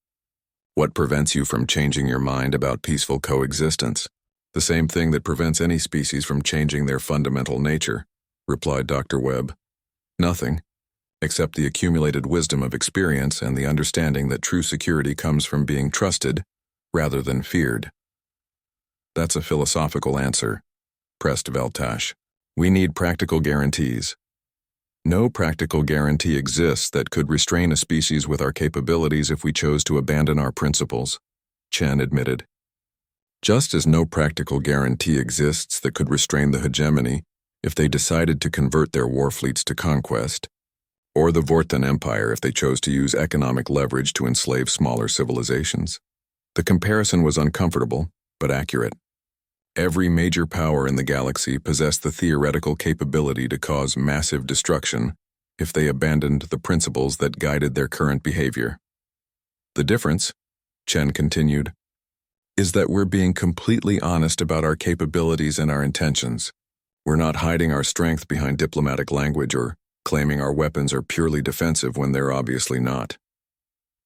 What prevents you from changing your mind about peaceful coexistence? The same thing that prevents any species from changing their fundamental nature, replied Dr. Webb. Nothing, except the accumulated wisdom of experience and the understanding that true security comes from being trusted rather than feared. That's a philosophical answer, pressed Veltash. We need practical guarantees. No practical guarantee exists that could restrain a species with our capabilities if we chose to abandon our principles, Chen admitted. Just as no practical guarantee exists that could restrain the hegemony if they decided to convert their war fleets to conquest, or the Vorten Empire if they chose to use economic leverage to enslave smaller civilizations. The comparison was uncomfortable, but accurate. Every major power in the galaxy possessed the theoretical capability to cause massive destruction if they abandoned the principles that guided their current behavior. The difference, Chen continued, is that we're being completely honest about our capabilities and our intentions. We're not hiding our strength behind diplomatic language or claiming our weapons are purely defensive when they're obviously not.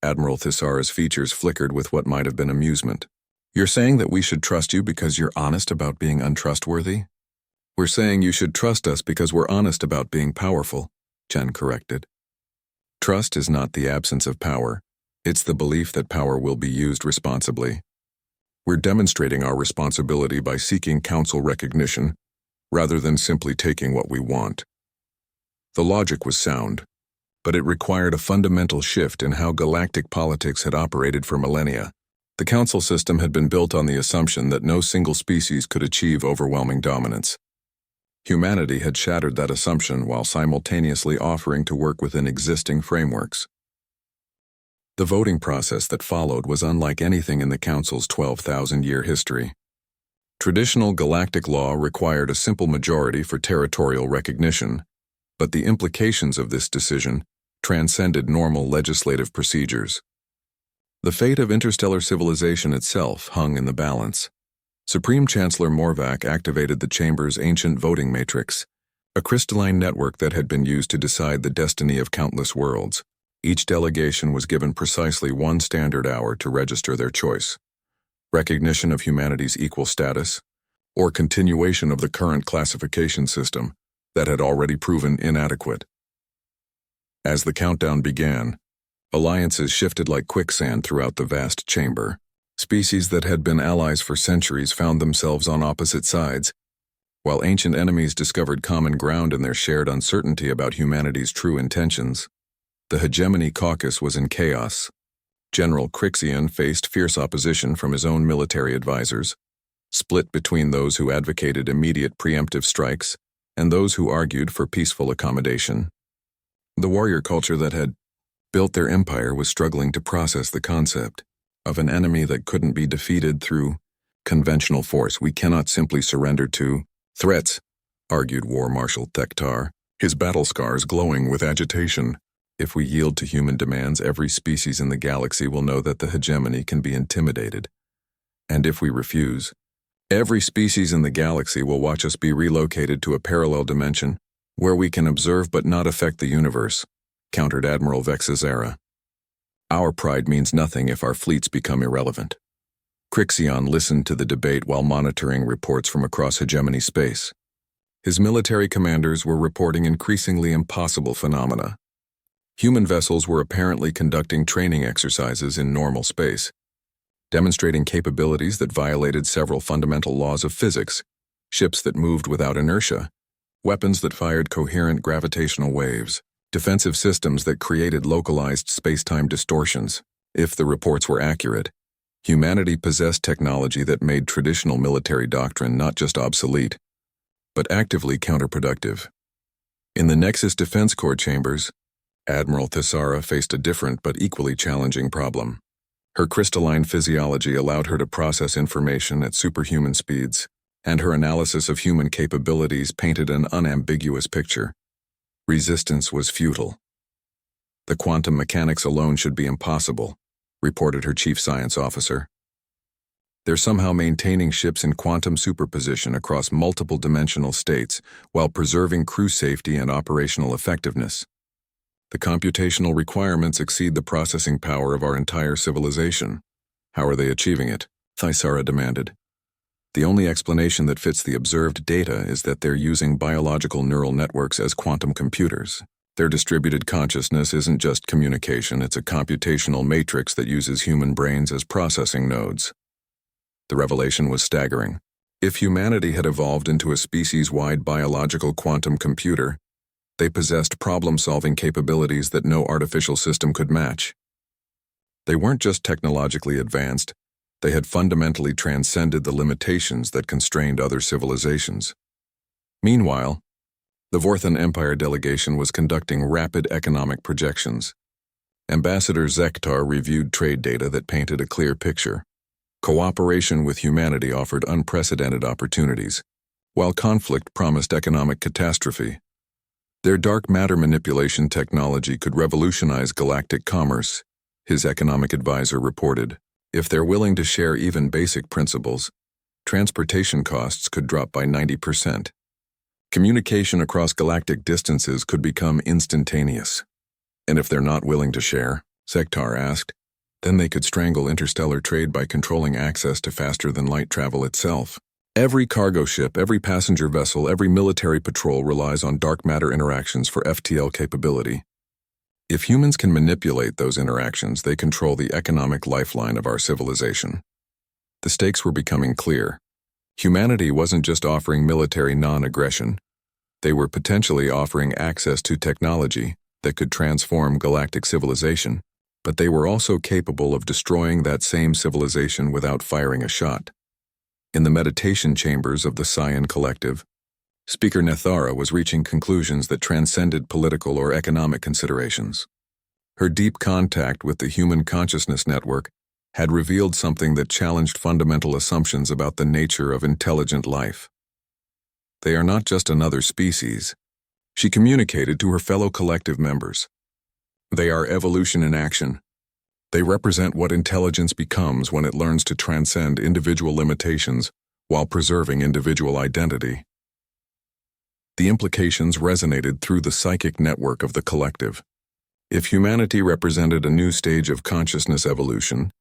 Admiral Thisara's features flickered with what might have been amusement. You're saying that we should trust you because you're honest about being untrustworthy? We're saying you should trust us because we're honest about being powerful, Chen corrected. Trust is not the absence of power. It's the belief that power will be used responsibly. We're demonstrating our responsibility by seeking council recognition rather than simply taking what we want. The logic was sound, but it required a fundamental shift in how galactic politics had operated for millennia. The council system had been built on the assumption that no single species could achieve overwhelming dominance. Humanity had shattered that assumption while simultaneously offering to work within existing frameworks. The voting process that followed was unlike anything in the council's 12,000-year history. Traditional galactic law required a simple majority for territorial recognition, but the implications of this decision transcended normal legislative procedures. The fate of interstellar civilization itself hung in the balance. Supreme Chancellor Morvac activated the Chamber's ancient voting matrix, a crystalline network that had been used to decide the destiny of countless worlds. Each delegation was given precisely 1 standard hour to register their choice: recognition of humanity's equal status, or continuation of the current classification system that had already proven inadequate. As the countdown began, alliances shifted like quicksand throughout the vast chamber. Species that had been allies for centuries found themselves on opposite sides, while ancient enemies discovered common ground in their shared uncertainty about humanity's true intentions. The Hegemony Caucus was in chaos. General Crixion faced fierce opposition from his own military advisors, split between those who advocated immediate preemptive strikes and those who argued for peaceful accommodation. The warrior culture that had built their empire was struggling to process the concept of an enemy that couldn't be defeated through conventional force. We cannot simply surrender to threats, argued War Marshal Thektar, his battle scars glowing with agitation. If we yield to human demands, every species in the galaxy will know that the hegemony can be intimidated. And if we refuse, every species in the galaxy will watch us be relocated to a parallel dimension where we can observe but not affect the universe, countered Admiral Vexazera. Our pride means nothing if our fleets become irrelevant. Crixion listened to the debate while monitoring reports from across hegemony space. His military commanders were reporting increasingly impossible phenomena. Human vessels were apparently conducting training exercises in normal space, demonstrating capabilities that violated several fundamental laws of physics, ships that moved without inertia, weapons that fired coherent gravitational waves, defensive systems that created localized space-time distortions. If the reports were accurate, humanity possessed technology that made traditional military doctrine not just obsolete, but actively counterproductive. In the Nexus Defense Corps chambers, Admiral Thesara faced a different but equally challenging problem. Her crystalline physiology allowed her to process information at superhuman speeds, and her analysis of human capabilities painted an unambiguous picture. Resistance was futile. The quantum mechanics alone should be impossible, reported her chief science officer. They're somehow maintaining ships in quantum superposition across multiple dimensional states while preserving crew safety and operational effectiveness. The computational requirements exceed the processing power of our entire civilization. How are they achieving it? Thesara demanded. The only explanation that fits the observed data is that they're using biological neural networks as quantum computers. Their distributed consciousness isn't just communication, it's a computational matrix that uses human brains as processing nodes. The revelation was staggering. If humanity had evolved into a species-wide biological quantum computer, they possessed problem-solving capabilities that no artificial system could match. They weren't just technologically advanced, they had fundamentally transcended the limitations that constrained other civilizations. Meanwhile, the Vorthan Empire delegation was conducting rapid economic projections. Ambassador Zektar reviewed trade data that painted a clear picture. Cooperation with humanity offered unprecedented opportunities, while conflict promised economic catastrophe. Their dark matter manipulation technology could revolutionize galactic commerce, his economic advisor reported. If they're willing to share even basic principles, transportation costs could drop by 90%. Communication across galactic distances could become instantaneous. And if they're not willing to share, Zektar asked, then they could strangle interstellar trade by controlling access to faster-than-light travel itself. Every cargo ship, every passenger vessel, every military patrol relies on dark matter interactions for FTL capability. If humans can manipulate those interactions, they control the economic lifeline of our civilization. The stakes were becoming clear. Humanity wasn't just offering military non-aggression. They were potentially offering access to technology that could transform galactic civilization, but they were also capable of destroying that same civilization without firing a shot. In the meditation chambers of the Scion Collective, Speaker Nethara was reaching conclusions that transcended political or economic considerations. Her deep contact with the Human Consciousness Network had revealed something that challenged fundamental assumptions about the nature of intelligent life. They are not just another species, she communicated to her fellow collective members. They are evolution in action. They represent what intelligence becomes when it learns to transcend individual limitations while preserving individual identity. The implications resonated through the psychic network of the collective. If humanity represented a new stage of consciousness evolution,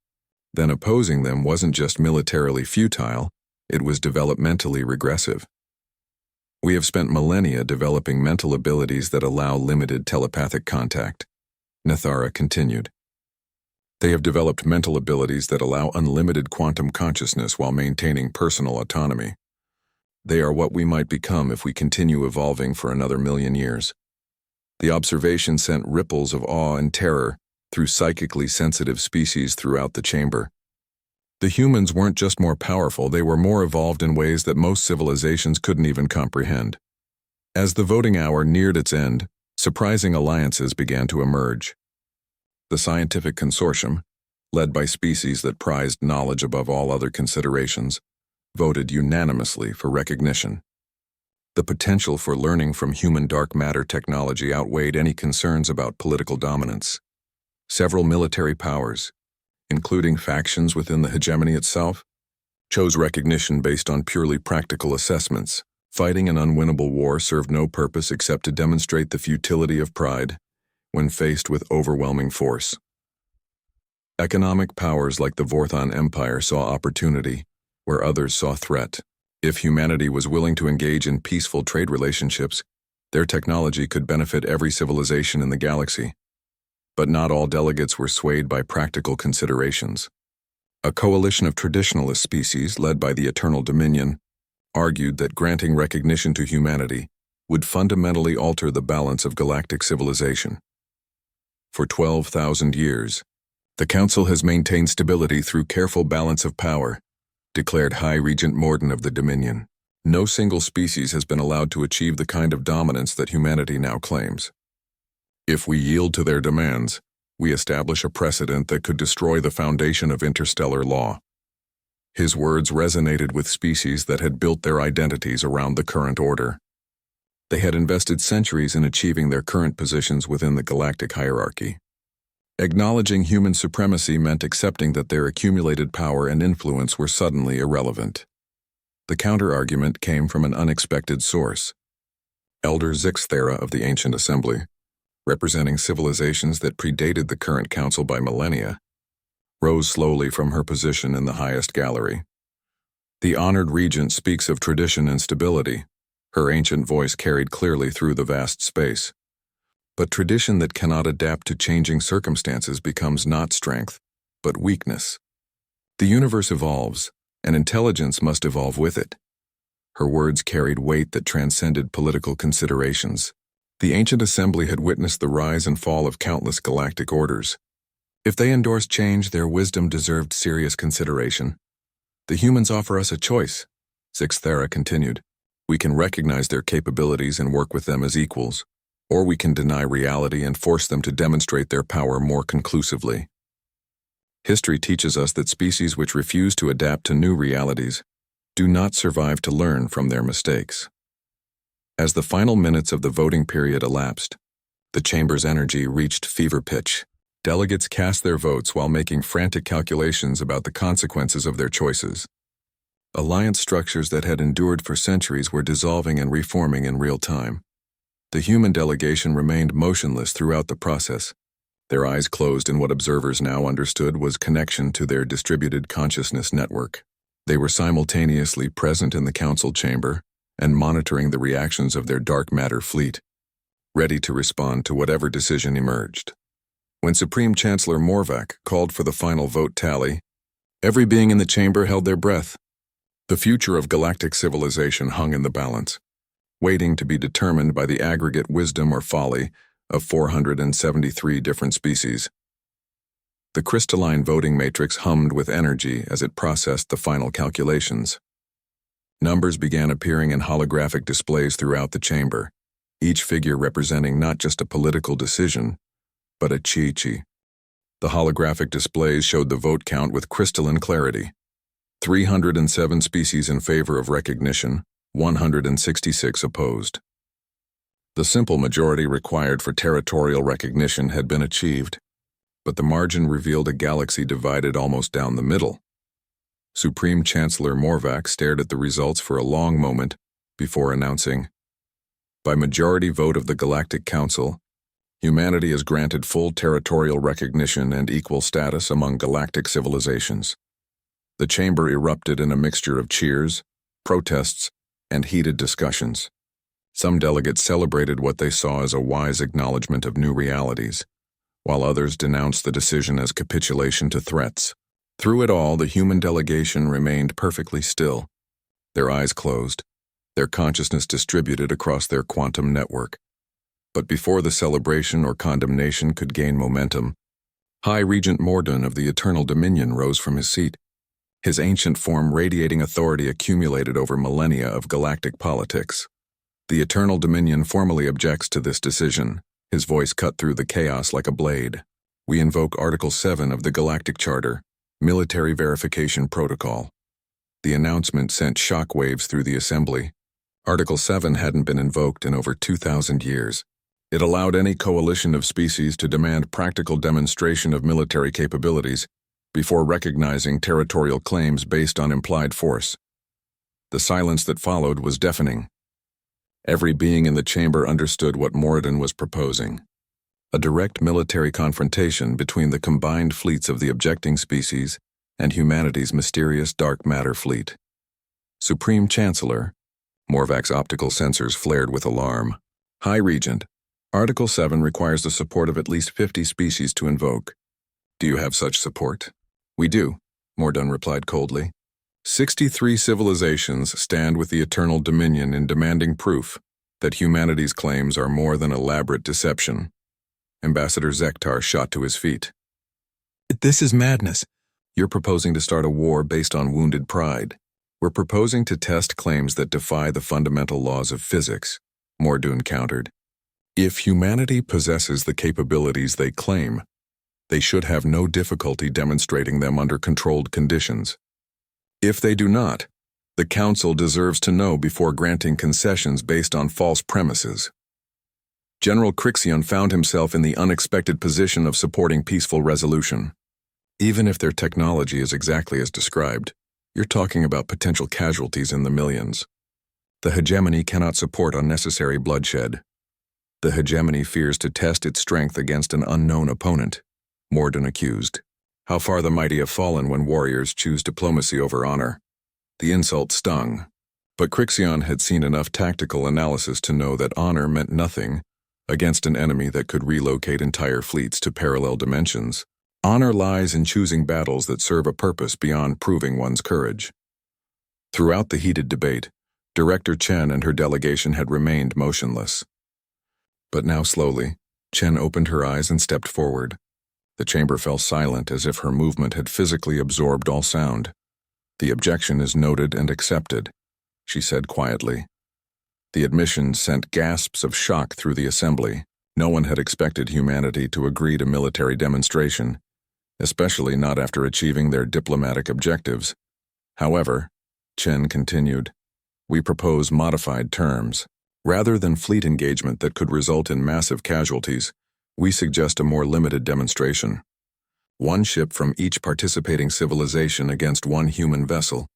then opposing them wasn't just militarily futile, it was developmentally regressive. We have spent millennia developing mental abilities that allow limited telepathic contact, Nethara continued. They have developed mental abilities that allow unlimited quantum consciousness while maintaining personal autonomy. They are what we might become if we continue evolving for another 1,000,000 years. The observation sent ripples of awe and terror through psychically sensitive species throughout the chamber. The humans weren't just more powerful, they were more evolved in ways that most civilizations couldn't even comprehend. As the voting hour neared its end, surprising alliances began to emerge. The scientific consortium, led by species that prized knowledge above all other considerations, voted unanimously for recognition. The potential for learning from human dark matter technology outweighed any concerns about political dominance. Several military powers, including factions within the hegemony itself, chose recognition based on purely practical assessments. Fighting an unwinnable war served no purpose except to demonstrate the futility of pride when faced with overwhelming force. Economic powers like the Vorthan Empire saw opportunity where others saw threat. If humanity was willing to engage in peaceful trade relationships, their technology could benefit every civilization in the galaxy. But not all delegates were swayed by practical considerations. A coalition of traditionalist species led by the Eternal Dominion argued that granting recognition to humanity would fundamentally alter the balance of galactic civilization. For 12,000 years, the Council has maintained stability through careful balance of power, declared High Regent Morden of the Dominion. No single species has been allowed to achieve the kind of dominance that humanity now claims. If we yield to their demands, we establish a precedent that could destroy the foundation of interstellar law. His words resonated with species that had built their identities around the current order. They had invested centuries in achieving their current positions within the galactic hierarchy. Acknowledging human supremacy meant accepting that their accumulated power and influence were suddenly irrelevant. The counter-argument came from an unexpected source. Elder Zixthera of the Ancient Assembly, representing civilizations that predated the current council by millennia, rose slowly from her position in the highest gallery. The honored regent speaks of tradition and stability. Her ancient voice carried clearly through the vast space. But tradition that cannot adapt to changing circumstances becomes not strength, but weakness. The universe evolves, and intelligence must evolve with it. Her words carried weight that transcended political considerations. The Ancient Assembly had witnessed the rise and fall of countless galactic orders. If they endorsed change, their wisdom deserved serious consideration. The humans offer us a choice, Zixthera continued. We can recognize their capabilities and work with them as equals, or we can deny reality and force them to demonstrate their power more conclusively. History teaches us that species which refuse to adapt to new realities do not survive to learn from their mistakes. As the final minutes of the voting period elapsed, the chamber's energy reached fever pitch. Delegates cast their votes while making frantic calculations about the consequences of their choices. Alliance structures that had endured for centuries were dissolving and reforming in real time. The human delegation remained motionless throughout the process, their eyes closed in what observers now understood was connection to their distributed consciousness network. They were simultaneously present in the council chamber and monitoring the reactions of their dark matter fleet, ready to respond to whatever decision emerged. When Supreme Chancellor Morvac called for the final vote tally, every being in the chamber held their breath. The future of galactic civilization hung in the balance, waiting to be determined by the aggregate wisdom or folly of 473 different species. The crystalline voting matrix hummed with energy as it processed the final calculations. Numbers began appearing in holographic displays throughout the chamber, each figure representing not just a political decision, but a chi-chi. The holographic displays showed the vote count with crystalline clarity. 307 species in favor of recognition, 166 opposed. The simple majority required for territorial recognition had been achieved, but the margin revealed a galaxy divided almost down the middle. Supreme Chancellor Morvac stared at the results for a long moment before announcing, "By majority vote of the Galactic Council, humanity is granted full territorial recognition and equal status among galactic civilizations." The chamber erupted in a mixture of cheers, protests, and heated discussions. Some delegates celebrated what they saw as a wise acknowledgement of new realities, while others denounced the decision as capitulation to threats. Through it all, the human delegation remained perfectly still, their eyes closed, their consciousness distributed across their quantum network. But before the celebration or condemnation could gain momentum, High Regent Morden of the Eternal Dominion rose from his seat, his ancient form radiating authority accumulated over millennia of galactic politics. The Eternal Dominion formally objects to this decision, his voice cut through the chaos like a blade. We invoke Article 7 of the Galactic Charter, Military Verification Protocol. The announcement sent shockwaves through the Assembly. Article 7 hadn't been invoked in over 2,000 years. It allowed any coalition of species to demand practical demonstration of military capabilities before recognizing territorial claims based on implied force. The silence that followed was deafening. Every being in the chamber understood what Moradin was proposing. A direct military confrontation between the combined fleets of the objecting species and humanity's mysterious dark matter fleet. Supreme Chancellor, Morvac's optical sensors flared with alarm. High Regent, Article 7 requires the support of at least 50 species to invoke. Do you have such support? We do. Mordun replied coldly. 63 civilizations stand with the Eternal Dominion in demanding proof that humanity's claims are more than elaborate deception. Ambassador Zektar shot to his feet. This is madness. You're proposing to start a war based on wounded pride. We're proposing to test claims that defy the fundamental laws of physics, Mordun countered. If humanity possesses the capabilities they claim, they should have no difficulty demonstrating them under controlled conditions. If they do not, the Council deserves to know before granting concessions based on false premises. General Crixion found himself in the unexpected position of supporting peaceful resolution. Even if their technology is exactly as described, you're talking about potential casualties in the millions. The hegemony cannot support unnecessary bloodshed. The hegemony fears to test its strength against an unknown opponent, Mordun accused. How far the mighty have fallen when warriors choose diplomacy over honor. The insult stung, but Crixion had seen enough tactical analysis to know that honor meant nothing against an enemy that could relocate entire fleets to parallel dimensions. Honor lies in choosing battles that serve a purpose beyond proving one's courage. Throughout the heated debate, Director Chen and her delegation had remained motionless. But now slowly, Chen opened her eyes and stepped forward. The chamber fell silent as if her movement had physically absorbed all sound. The objection is noted and accepted, she said quietly. The admission sent gasps of shock through the assembly. No one had expected humanity to agree to military demonstration, especially not after achieving their diplomatic objectives. However, Chen continued, we propose modified terms. Rather than fleet engagement that could result in massive casualties, we suggest a more limited demonstration. One ship from each participating civilization against one human vessel,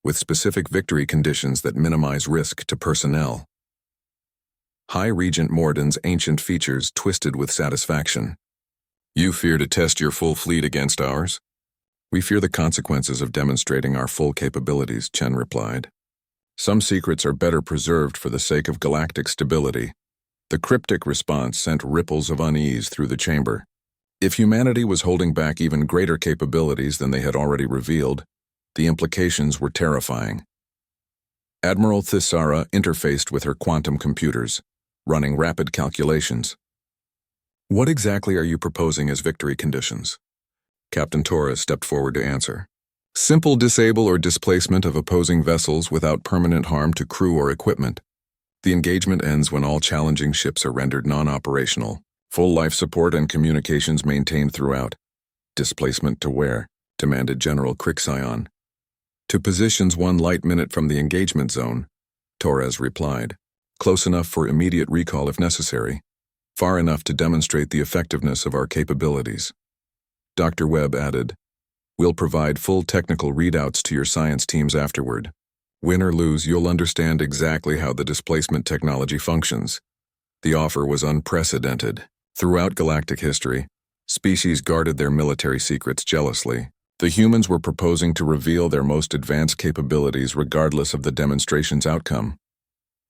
with specific victory conditions that minimize risk to personnel. High Regent Mordun's ancient features twisted with satisfaction. You fear to test your full fleet against ours? We fear the consequences of demonstrating our full capabilities, Chen replied. Some secrets are better preserved for the sake of galactic stability. The cryptic response sent ripples of unease through the chamber. If humanity was holding back even greater capabilities than they had already revealed, the implications were terrifying. Admiral Thisara interfaced with her quantum computers, running rapid calculations. What exactly are you proposing as victory conditions? Captain Torres stepped forward to answer. Simple disable or displacement of opposing vessels without permanent harm to crew or equipment. The engagement ends when all challenging ships are rendered non-operational. Full life support and communications maintained throughout. Displacement to where? Demanded General Crixion. To positions 1 light minute from the engagement zone, Torres replied. Close enough for immediate recall if necessary. Far enough to demonstrate the effectiveness of our capabilities. Dr. Webb added, we'll provide full technical readouts to your science teams afterward. Win or lose, you'll understand exactly how the displacement technology functions. The offer was unprecedented. Throughout galactic history, species guarded their military secrets jealously. The humans were proposing to reveal their most advanced capabilities regardless of the demonstration's outcome.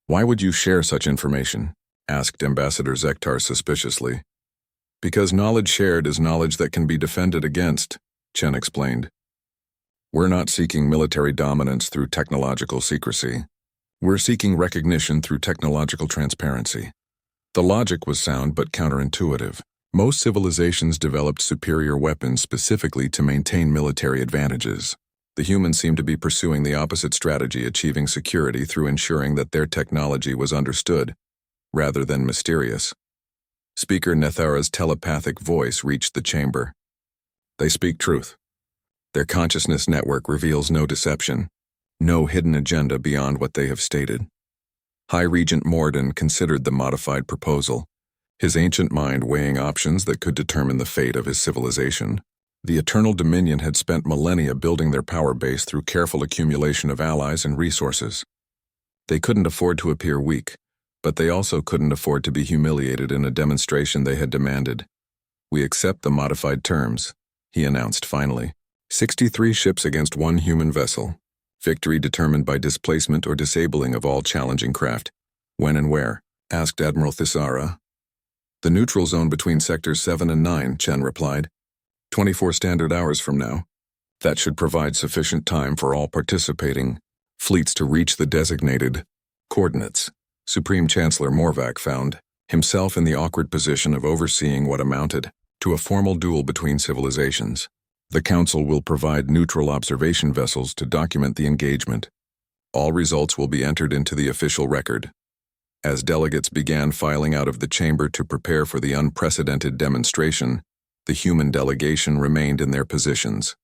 Why would you share such information? Asked Ambassador Zektar suspiciously. Because knowledge shared is knowledge that can be defended against, Chen explained. We're not seeking military dominance through technological secrecy. We're seeking recognition through technological transparency. The logic was sound but counterintuitive. Most civilizations developed superior weapons specifically to maintain military advantages. The humans seemed to be pursuing the opposite strategy, achieving security through ensuring that their technology was understood, rather than mysterious. Speaker Nethara's telepathic voice reached the chamber. They speak truth. Their consciousness network reveals no deception, no hidden agenda beyond what they have stated. High Regent Mordun considered the modified proposal, his ancient mind weighing options that could determine the fate of his civilization. The Eternal Dominion had spent millennia building their power base through careful accumulation of allies and resources. They couldn't afford to appear weak, but they also couldn't afford to be humiliated in a demonstration they had demanded. We accept the modified terms, he announced finally. 63 ships against 1 human vessel. Victory determined by displacement or disabling of all challenging craft. When and where? Asked Admiral Thisara. The neutral zone between sectors 7 and 9, Chen replied. 24 standard hours from now. That should provide sufficient time for all participating fleets to reach the designated coordinates. Supreme Chancellor Morvac found himself in the awkward position of overseeing what amounted to a formal duel between civilizations. The Council will provide neutral observation vessels to document the engagement. All results will be entered into the official record. As delegates began filing out of the chamber to prepare for the unprecedented demonstration, the human delegation remained in their positions.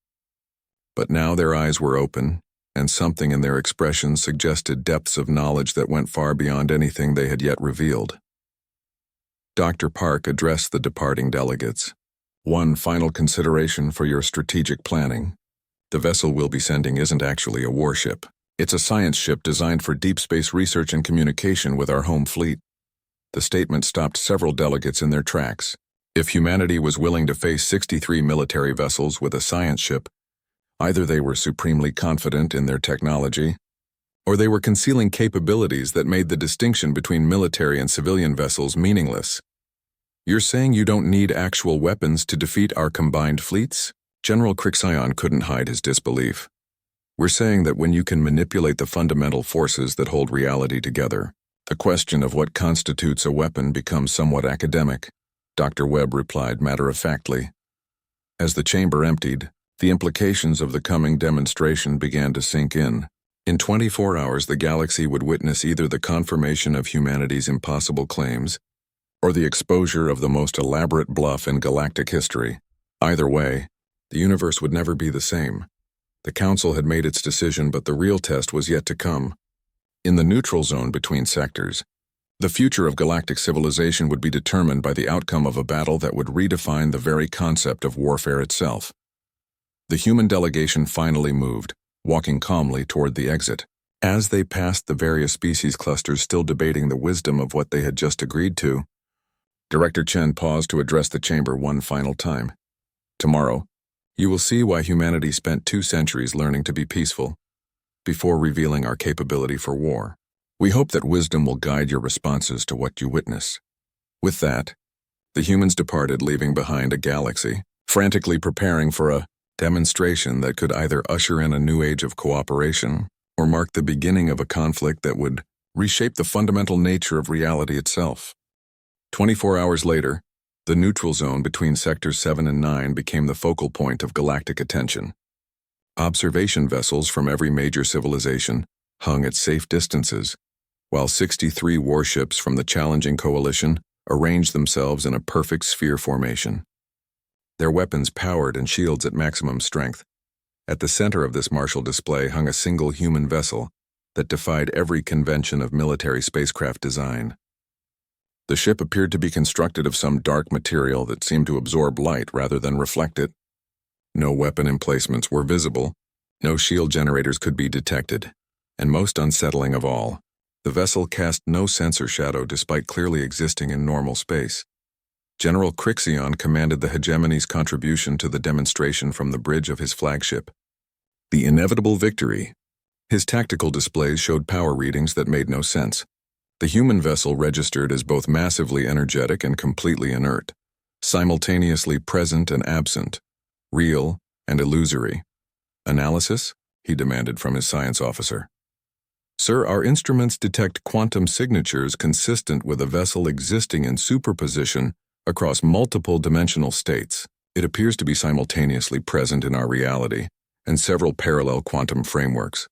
But now their eyes were open, and something in their expressions suggested depths of knowledge that went far beyond anything they had yet revealed. Dr. Park addressed the departing delegates. One final consideration for your strategic planning. The vessel we'll be sending isn't actually a warship. It's a science ship designed for deep space research and communication with our home fleet. The statement stopped several delegates in their tracks. If humanity was willing to face 63 military vessels with a science ship, either they were supremely confident in their technology, or they were concealing capabilities that made the distinction between military and civilian vessels meaningless. You're saying you don't need actual weapons to defeat our combined fleets? General Crixion couldn't hide his disbelief. We're saying that when you can manipulate the fundamental forces that hold reality together, the question of what constitutes a weapon becomes somewhat academic, Dr. Webb replied matter-of-factly. As the chamber emptied, the implications of the coming demonstration began to sink in. In 24 hours, the galaxy would witness either the confirmation of humanity's impossible claims or the exposure of the most elaborate bluff in galactic history. Either way, the universe would never be the same. The Council had made its decision, but the real test was yet to come. In the neutral zone between sectors, the future of galactic civilization would be determined by the outcome of a battle that would redefine the very concept of warfare itself. The human delegation finally moved, walking calmly toward the exit. As they passed the various species clusters still debating the wisdom of what they had just agreed to, Director Chen paused to address the chamber one final time. Tomorrow, you will see why humanity spent 2 centuries learning to be peaceful, before revealing our capability for war. We hope that wisdom will guide your responses to what you witness. With that, the humans departed, leaving behind a galaxy, frantically preparing for a demonstration that could either usher in a new age of cooperation or mark the beginning of a conflict that would reshape the fundamental nature of reality itself. 24 hours later, the neutral zone between Sectors 7 and 9 became the focal point of galactic attention. Observation vessels from every major civilization hung at safe distances, while 63 warships from the challenging coalition arranged themselves in a perfect sphere formation. Their weapons powered and shields at maximum strength. At the center of this martial display hung a single human vessel that defied every convention of military spacecraft design. The ship appeared to be constructed of some dark material that seemed to absorb light rather than reflect it. No weapon emplacements were visible, no shield generators could be detected, and most unsettling of all, the vessel cast no sensor shadow despite clearly existing in normal space. General Crixion commanded the hegemony's contribution to the demonstration from the bridge of his flagship. The inevitable victory. His tactical displays showed power readings that made no sense. The human vessel registered as both massively energetic and completely inert, simultaneously present and absent, real and illusory. Analysis? He demanded from his science officer. Sir, our instruments detect quantum signatures consistent with a vessel existing in superposition across multiple dimensional states. It appears to be simultaneously present in our reality and several parallel quantum frameworks.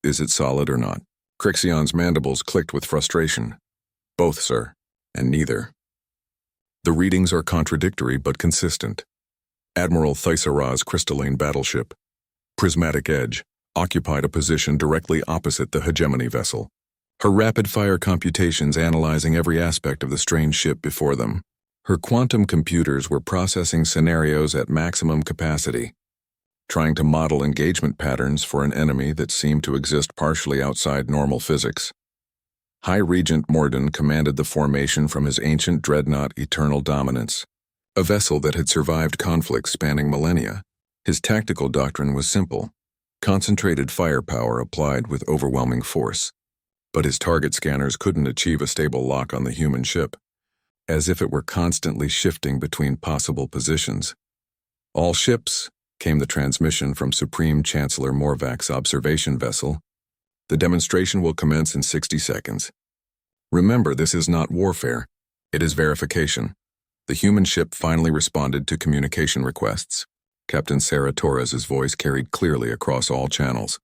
Is it solid or not? Crixion's mandibles clicked with frustration. Both, sir, and neither. The readings are contradictory but consistent. Admiral Thysaraz's crystalline battleship, Prismatic Edge, occupied a position directly opposite the hegemony vessel, her rapid-fire computations analyzing every aspect of the strange ship before them. Her quantum computers were processing scenarios at maximum capacity, trying to model engagement patterns for an enemy that seemed to exist partially outside normal physics. High Regent Morden commanded the formation from his ancient dreadnought Eternal Dominance, a vessel that had survived conflicts spanning millennia. His tactical doctrine was simple: concentrated firepower applied with overwhelming force. But his target scanners couldn't achieve a stable lock on the human ship, as if it were constantly shifting between possible positions. All ships, came the transmission from Supreme Chancellor Morvac's observation vessel. The demonstration will commence in 60 seconds. Remember, this is not warfare. It is verification. The human ship finally responded to communication requests. Captain Sarah Torres's voice carried clearly across all channels.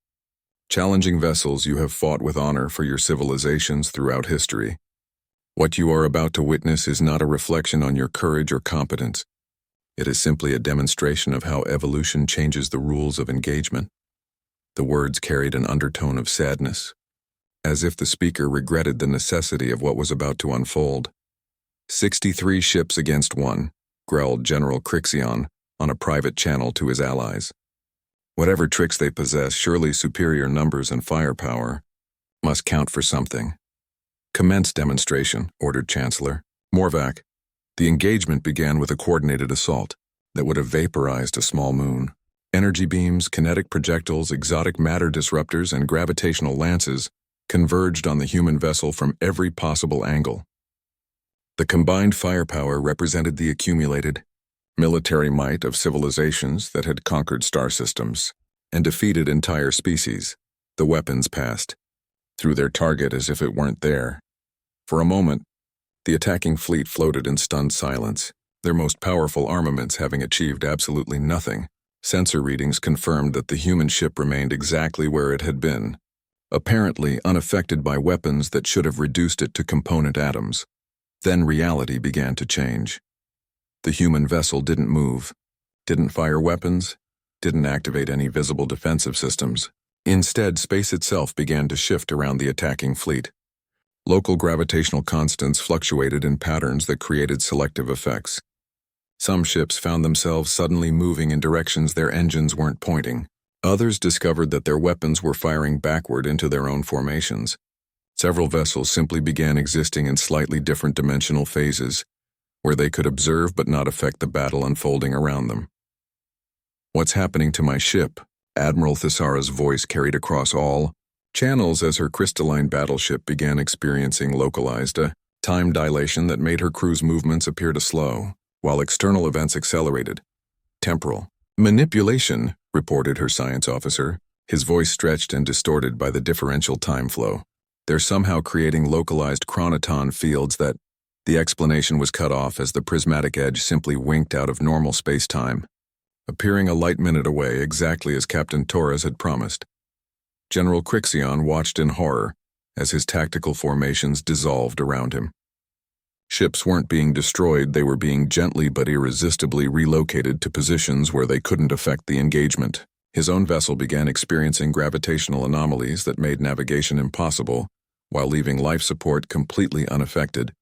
Challenging vessels, you have fought with honor for your civilizations throughout history. What you are about to witness is not a reflection on your courage or competence. It is simply a demonstration of how evolution changes the rules of engagement. The words carried an undertone of sadness, as if the speaker regretted the necessity of what was about to unfold. 63 ships against 1, growled General Crixion on a private channel to his allies. Whatever tricks they possess, surely superior numbers and firepower must count for something. Commence demonstration, ordered Chancellor Morvac. The engagement began with a coordinated assault that would have vaporized a small moon. Energy beams, kinetic projectiles, exotic matter disruptors, and gravitational lances converged on the human vessel from every possible angle. The combined firepower represented the accumulated military might of civilizations that had conquered star systems and defeated entire species. The weapons passed through their target as if it weren't there. For a moment, the attacking fleet floated in stunned silence, their most powerful armaments having achieved absolutely nothing. Sensor readings confirmed that the human ship remained exactly where it had been, apparently unaffected by weapons that should have reduced it to component atoms. Then reality began to change. The human vessel didn't move, didn't fire weapons, didn't activate any visible defensive systems. Instead, space itself began to shift around the attacking fleet. Local gravitational constants fluctuated in patterns that created selective effects. Some ships found themselves suddenly moving in directions their engines weren't pointing. Others discovered that their weapons were firing backward into their own formations. Several vessels simply began existing in slightly different dimensional phases, where they could observe but not affect the battle unfolding around them. "What's happening to my ship?" Admiral Thesara's voice carried across all channels as her crystalline battleship began experiencing localized time dilation that made her crew's movements appear to slow, while external events accelerated. "Temporal manipulation," reported her science officer, his voice stretched and distorted by the differential time flow. "They're somehow creating localized chronoton fields that..." The explanation was cut off as the prismatic edge simply winked out of normal space-time, appearing a light minute away exactly as Captain Torres had promised. General Crixion watched in horror as his tactical formations dissolved around him. Ships weren't being destroyed, they were being gently but irresistibly relocated to positions where they couldn't affect the engagement. His own vessel began experiencing gravitational anomalies that made navigation impossible, while leaving life support completely unaffected.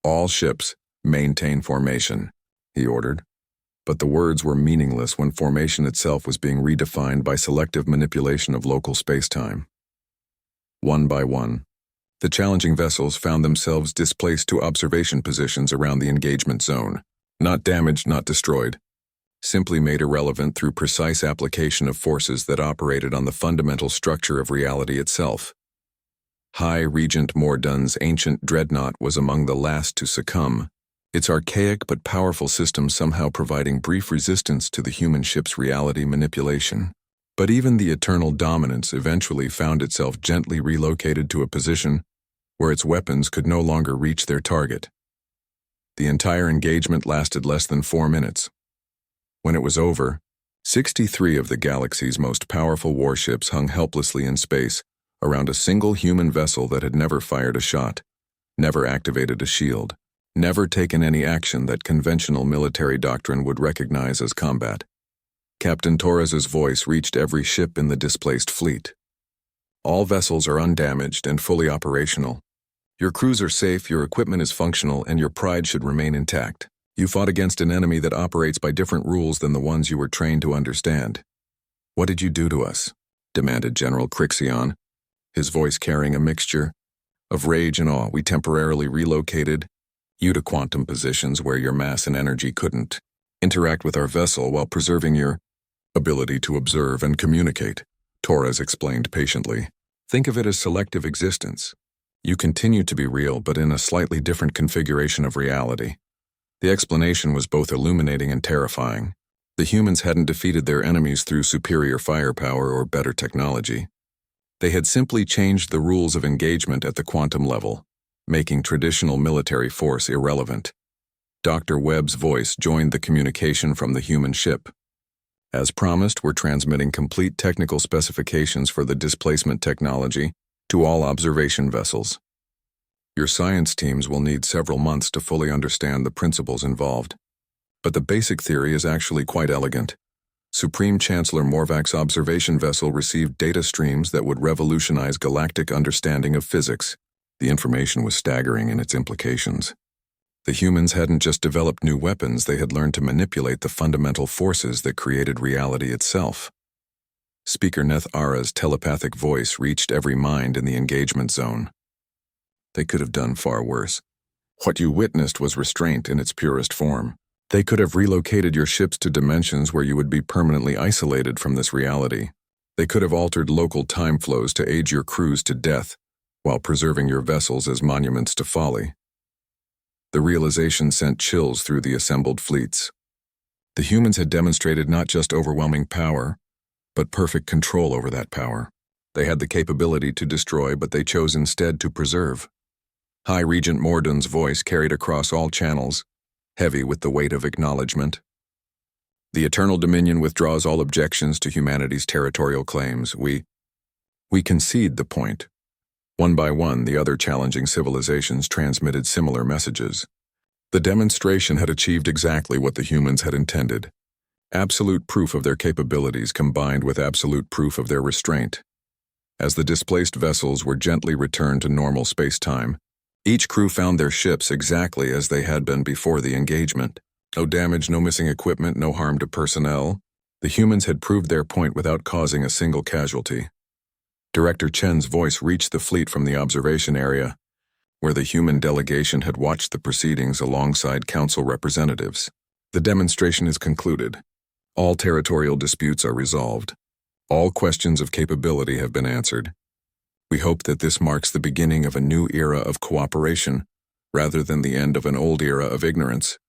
"All ships, maintain formation," he ordered. But the words were meaningless when formation itself was being redefined by selective manipulation of local space-time. One by one, the challenging vessels found themselves displaced to observation positions around the engagement zone, not damaged, not destroyed, simply made irrelevant through precise application of forces that operated on the fundamental structure of reality itself. High Regent Mordun's ancient dreadnought was among the last to succumb, its archaic but powerful system somehow providing brief resistance to the human ship's reality manipulation. But even the Eternal Dominance eventually found itself gently relocated to a position where its weapons could no longer reach their target. The entire engagement lasted less than 4 minutes. When it was over, 63 of the galaxy's most powerful warships hung helplessly in space around a single human vessel that had never fired a shot, never activated a shield, never taken any action that conventional military doctrine would recognize as combat. Captain Torres's voice reached every ship in the displaced fleet. "All vessels are undamaged and fully operational. Your crews are safe, your equipment is functional, and your pride should remain intact. You fought against an enemy that operates by different rules than the ones you were trained to understand. What did you do to us?" demanded General Crixion, his voice carrying a mixture of rage and awe. "We temporarily relocated you to quantum positions where your mass and energy couldn't interact with our vessel while preserving your ability to observe and communicate," Torres explained patiently. "Think of it as selective existence. You continue to be real, but in a slightly different configuration of reality." The explanation was both illuminating and terrifying. The humans hadn't defeated their enemies through superior firepower or better technology. They had simply changed the rules of engagement at the quantum level, making traditional military force irrelevant. Dr. Webb's voice joined the communication from the human ship. As promised, we're transmitting complete technical specifications for the displacement technology to all observation vessels. Your science teams will need several months to fully understand the principles involved. But the basic theory is actually quite elegant. Supreme Chancellor Morvac's observation vessel received data streams that would revolutionize galactic understanding of physics. The information was staggering in its implications. The humans hadn't just developed new weapons, they had learned to manipulate the fundamental forces that created reality itself. Speaker Neth Ara's telepathic voice reached every mind in the engagement zone. They could have done far worse. What you witnessed was restraint in its purest form. They could have relocated your ships to dimensions where you would be permanently isolated from this reality. They could have altered local time flows to age your crews to death, while preserving your vessels as monuments to folly. The realization sent chills through the assembled fleets. The humans had demonstrated not just overwhelming power, but perfect control over that power. They had the capability to destroy, but they chose instead to preserve. High Regent Mordun's voice carried across all channels, heavy with the weight of acknowledgement. The Eternal Dominion withdraws all objections to humanity's territorial claims. We concede the point. One by one, the other challenging civilizations transmitted similar messages. The demonstration had achieved exactly what the humans had intended. Absolute proof of their capabilities combined with absolute proof of their restraint. As the displaced vessels were gently returned to normal space-time, each crew found their ships exactly as they had been before the engagement. No damage, no missing equipment, no harm to personnel. The humans had proved their point without causing a single casualty. Director Chen's voice reached the fleet from the observation area, where the human delegation had watched the proceedings alongside council representatives. The demonstration is concluded. All territorial disputes are resolved. All questions of capability have been answered. We hope that this marks the beginning of a new era of cooperation, rather than the end of an old era of ignorance.